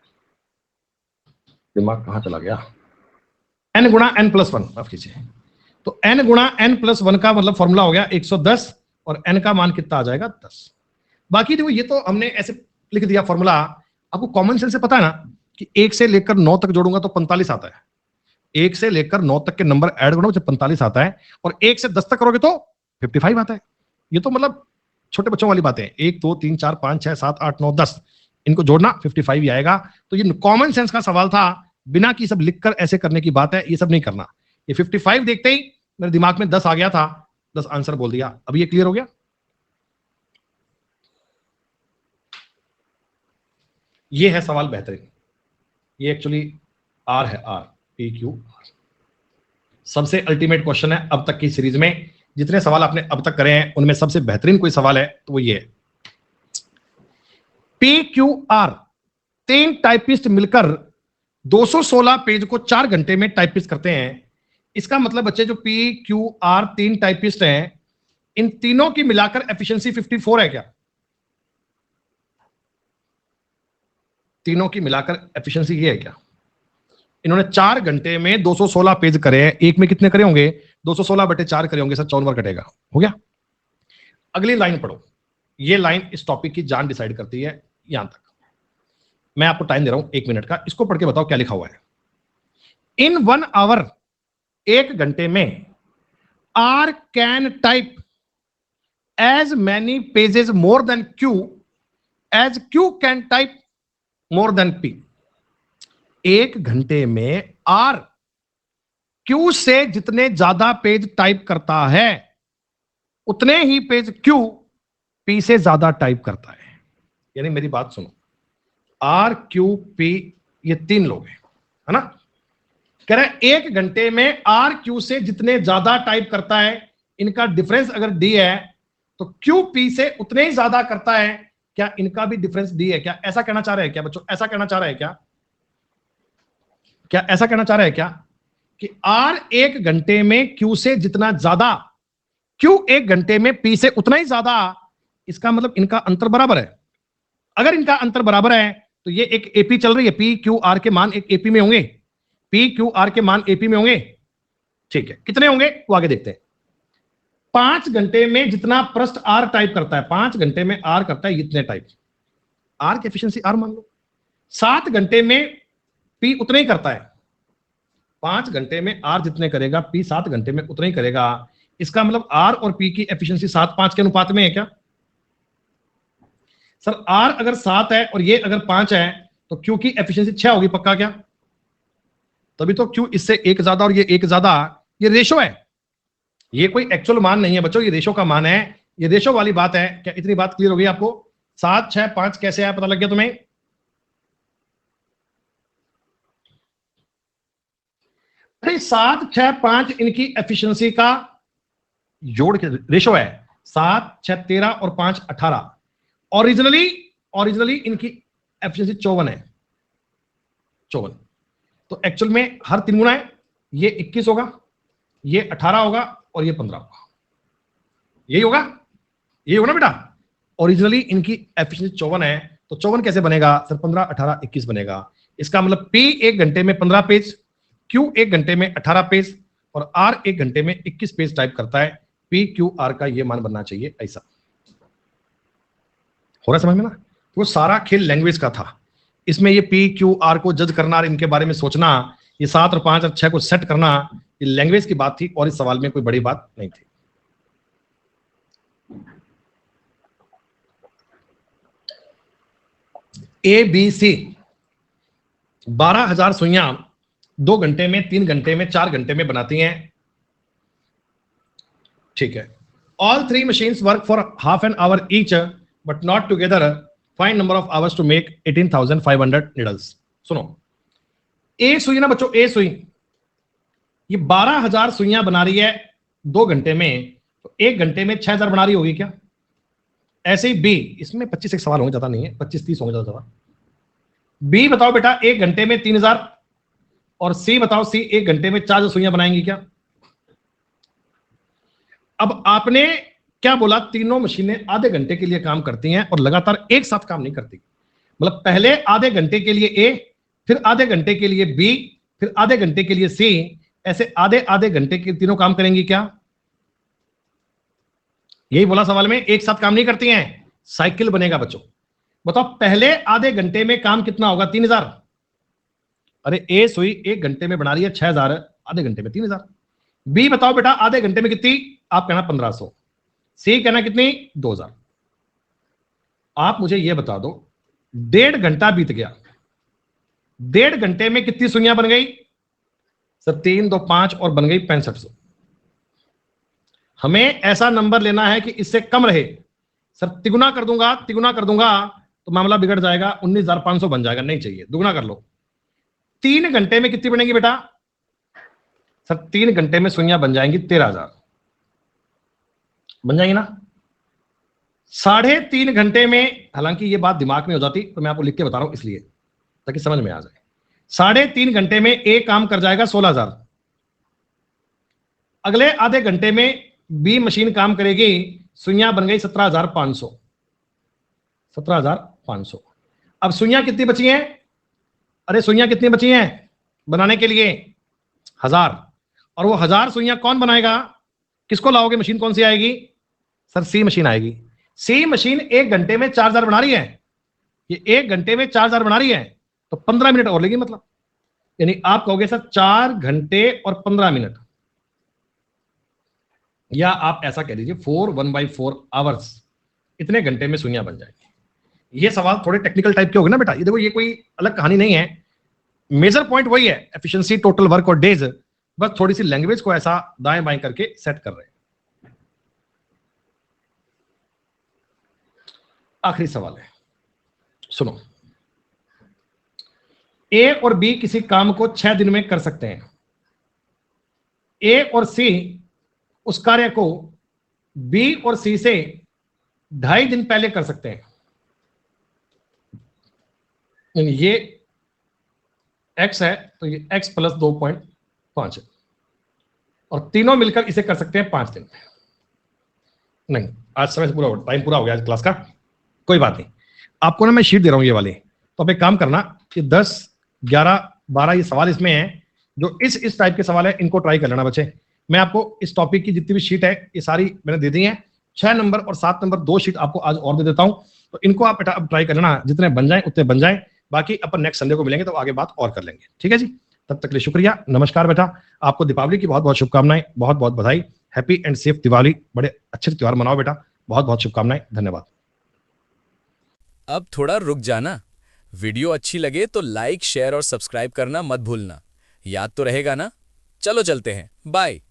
दिमाग कहां चला गया। n गुणा n+1, माफ कीजिए। तो n गुणा n+1 का मतलब फॉर्मूला हो गया 110 और n का मान कितना आ जाएगा? 10। बाकी देखो ये तो हमने ऐसे लिख दिया फॉर्मूला, आपको कॉमन सेंस से पता है ना कि 1 से लेकर 9 तक जोड़ूंगा तो 45 आता है। 1 से लेकर 9 तक के नंबर ऐड करो तो 45 आता है, और 1 से 10 तक करोगे तो 55 आता है। ये तो मतलब छोटे बच्चों वाली बातें हैं। 1 2 3 4 5 6 7 8 9 10 इनको जोड़ना 55 ही आएगा। तो ये कॉमन सेंस का सवाल था, बिना की सब लिखकर ऐसे करने की बात है, ये सब नहीं करना। ये 55 देखते ही मेरे दिमाग में 10 आ गया था, 10 आंसर बोल दिया। अब ये क्लियर हो गया? ये है सवाल बेहतरीन। ये एक्चुअली आर है, आर PQ R। सबसे अल्टीमेट क्वेश्चन है अब तक की सीरीज में, जितने सवाल आपने अब तक करे हैं उनमें सबसे बेहतरीन कोई सवाल है तो वो ये है। PQR 3 टाइपिस्ट मिलकर 216 पेज को 4 घंटे में टाइपिस्ट करते हैं। इसका मतलब बच्चे जो PQR 3 टाइपिस्ट हैं, इन तीनों की मिलाकर एफिशिएंसी 54 है क्या? तीनों की मिलाकर एफिशिएंसी ये है क्या? इन्होंने 4 घंटे में 216 पेज करे हैं, एक में कितने करे होंगे? 216 बटे 4 करे होंगे सर, 54 कटेगा, हो गया। अगली लाइन पढ़ो, ये लाइन इस टॉपिक की जान डिसाइड करती है। यहां तक मैं आपको टाइम दे रहा हूं 1 मिनट का, इसको पढ़ के बताओ क्या लिखा हुआ है। इन 1 आवर, 1 घंटे में R can type as many pages more than Q as Q can type more than P। 1 घंटे में R Q से जितने ज्यादा पेज टाइप करता है उतने ही पेज Q P से ज्यादा टाइप करता है। यानी मेरी बात सुनो, R Q P ये 3 लोग हैं, है ना? कह रहे हैं 1 घंटे में R Q से जितने ज्यादा टाइप करता है, इनका डिफरेंस अगर D है तो Q P से उतने ही ज्यादा करता है। क्या इनका भी डिफरेंस D है क्या? ऐसा कहना चाह रहे हैं क्या बच्चों? ऐसा कहना चाह रहे हैं क्या? क्या ऐसा कहना चाह रहे हैं क्या कि R 1 घंटे में Q से जितना ज्यादा, Q 1 घंटे में P से उतना ही ज्यादा, इसका मतलब इनका अंतर बराबर है। अगर इनका अंतर बराबर है तो ये एक एपी चल रही है, PQR के मान एक एपी में होंगे, PQR के मान एपी में होंगे। ठीक है, कितने होंगे वो आगे देखते हैं। 5 घंटे में जितना पृष्ठ R टाइप करता है, 5 घंटे में R करता है इतने टाइप, R की एफिशिएंसी R मान लो। 7 घंटे में P उतना ही करता है, 5 घंटे में R जितने करेगा P 7 घंटे में उतना ही करेगा। इसका मतलब R और P की एफिशिएंसी 7:5 के अनुपात में है क्या? सर आर अगर 7 है और ये अगर 5 है तो क्यू की एफिशिएंसी 6 होगी, पक्का क्या? तभी तो क्यू इससे एक ज्यादा और ये एक ज्यादा, ये रेशो है, ये कोई एक्चुअल मान नहीं है बच्चों, ये रेशो का मान है, ये रेशो वाली बात है। क्या इतनी बात क्लियर हो गई आपको? 7 6 5 कैसे आया, पता लग गया तुम्हें? अरे 7 6 5 इनकी एफिशिएंसी का जोड़ के रेशो है। 7 6 13 और 5 18। ओरिजिनली इनकी एफिशिएंसी 54 है, 54। तो एक्चुअल में हर 3 गुना है, ये 21 होगा, ये 18 होगा और ये 15 होगा, यही होगा, यही होगा ना बेटा? ओरिजिनली इनकी एफिशिएंसी 54 है, तो 54 कैसे बनेगा सर? 15 18 21 बनेगा। इसका मतलब P 1 घंटे में 15 पेज, Q 1 घंटे में 18 पेज और R 1 घंटे में 21 पेज टाइप करता है। P Q R का ये मान बनना चाहिए, ऐसा हो रहा समझ में ना? तो वो सारा खेल लैंग्वेज का था, इसमें ये P Q R को जज करना और इनके बारे में सोचना, ये 7 और 5 और 6 को सेट करना, ये लैंग्वेज की बात थी और इस सवाल में कोई बड़ी बात नहीं थी। ABC 12,000 सुइयां 2 घंटे में, 3 घंटे में, 4 घंटे में बनाती हैं, ठीक है। All 3 machines work for half an hour each but not together, find number of hours to make 18,500 needles. सुनो, ए सुई ना बच्चों, ए सुई ये 12,000 सुइयां बना रही है 2 घंटे में, तो 1 घंटे में 6,000 बना रही होगी क्या? ऐसे ही बी, इसमें 25 एक सवाल होंगे, ज्यादा नहीं है, 25-30 होंगे ज्यादा। बी बताओ बेटा 1 घंटे में 3,000, और सी बताओ, सी 1 घंटे में 4,000 सुइयां बनाएंगी क्या? अब आपने क्या बोला? तीनों मशीनें आधे घंटे के लिए काम करती हैं और लगातार एक साथ काम नहीं करती। मतलब पहले आधे घंटे के लिए ए, फिर आधे घंटे के लिए बी, फिर आधे घंटे के लिए सी, ऐसे आधे आधे घंटे के तीनों काम करेंगी क्या? यही बोला सवाल में, एक साथ काम नहीं करती हैं, साइकिल बनेगा बच्चों। बताओ पहले आधे घंटे में काम कितना होगा? 3,000। अरे ए सुई 1 घंटे में बना रही है 6,000, आधे घंटे में 3,000। बी बताओ बेटा आधे घंटे में कितनी? आप कहना 1,500। सी कहना कितनी? 2,000। आप मुझे यह बता दो, 1.5 घंटा बीत गया, 1.5 घंटे में कितनी सुइयां बन गई? सर 3 2 5 और बन गई 6500। हमें ऐसा नंबर लेना है कि इससे कम रहे। सर तिगुना कर दूंगा, तिगुना कर दूंगा तो मामला बिगड़ जाएगा, 19,500 बन जाएगा, नहीं चाहिए, दुगुना कर लो। 3 घंटे में कितनी बनेगी बेटा? सर 3 घंटे में सुइयां बन जाएंगी 13,000, बन जाएंगी ना? 3.5 घंटे में, हालांकि ये बात दिमाग में हो जाती तो मैं आपको लिख के बता रहा हूं इसलिए ताकि समझ में आ जाए। 3.5 घंटे में ए काम कर जाएगा 16,000, अगले आधे घंटे में बी मशीन काम करेगी, सुइयां बन गई 17,500, 17,500। अब सुइयां कितनी बची हैं? अरे सुइयां कितनी बची हैं बनाने के लिए? 1000। और वो 1000 सुइयां कौन बनाएगा? किसको लाओगे? मशीन कौन सी आएगी? सर सी मशीन आएगी। सी मशीन 1 घंटे में 4,000 बना रही है, ये 1 घंटे में 4,000 बना रही है, तो 15 मिनट और लेगी, मतलब यानी आप कहोगे सर 4 घंटे और 15 मिनट, या आप ऐसा कह दीजिए 4 आवर्स, इतने घंटे में सुइयां बन जाएंगी। ये सवाल थोड़े टेक्निकल टाइप के हो गए ना बेटा, ये देखो ये कोई अलग कहानी नहीं है, मेजर पॉइंट वही है, एफिशिएंसी, टोटल वर्क और डेज, बस थोड़ी सी लैंग्वेज को ऐसा दाएं बाएं करके सेट कर रहे हैं। आखिरी सवाल है, सुनो। ए और बी किसी काम को 6 दिन में कर सकते हैं। ए और सी उस कार्य को बी और सी से 2.5 दिन पहले कर सकते हैं। ये x है तो ये x + 2.5 है, और तीनों मिलकर इसे कर सकते हैं 5 दिन में। नहीं, आज समय से पूरा टाइम पूरा हो गया आज क्लास का, कोई बात नहीं। आपको ना मैं शीट दे रहा हूं ये वाली, तो आप एक काम करना कि 10 11 12 ये सवाल इसमें हैं, जो इस टाइप के सवाल है इनको ट्राई कर लेना बच्चे। मैं आपको इस टॉपिक की जितनी भी शीट है ये सारी मैंने दे दी है, 6 नंबर और 7 नंबर 2 शीट आपको आज और दे देता हूं, तो इनको आप बेटा अब ट्राई कर लेना, जितने बन जाए उतने बन जाए, बाकी अपन नेक्स्ट संडे को मिलेंगे तो आगे बात और कर लेंगे, ठीक है जी। तब तक के लिए शुक्रिया, नमस्कार बेटा। आपको दीपावली की बहुत बहुत शुभकामनाएं, बहुत बहुत बधाई, हैप्पी एंड सेफ दिवाली, बड़े अच्छे त्योहार मनाओ बेटा, बहुत बहुत शुभकामनाएं, धन्यवाद। अब थोड़ा रुक जाना। वीडियो अच्छी लगे तो लाइक, शेयर और सब्सक्राइब करना मत भूलना। याद तो रहेगा ना? चलो चलते हैं, बाय।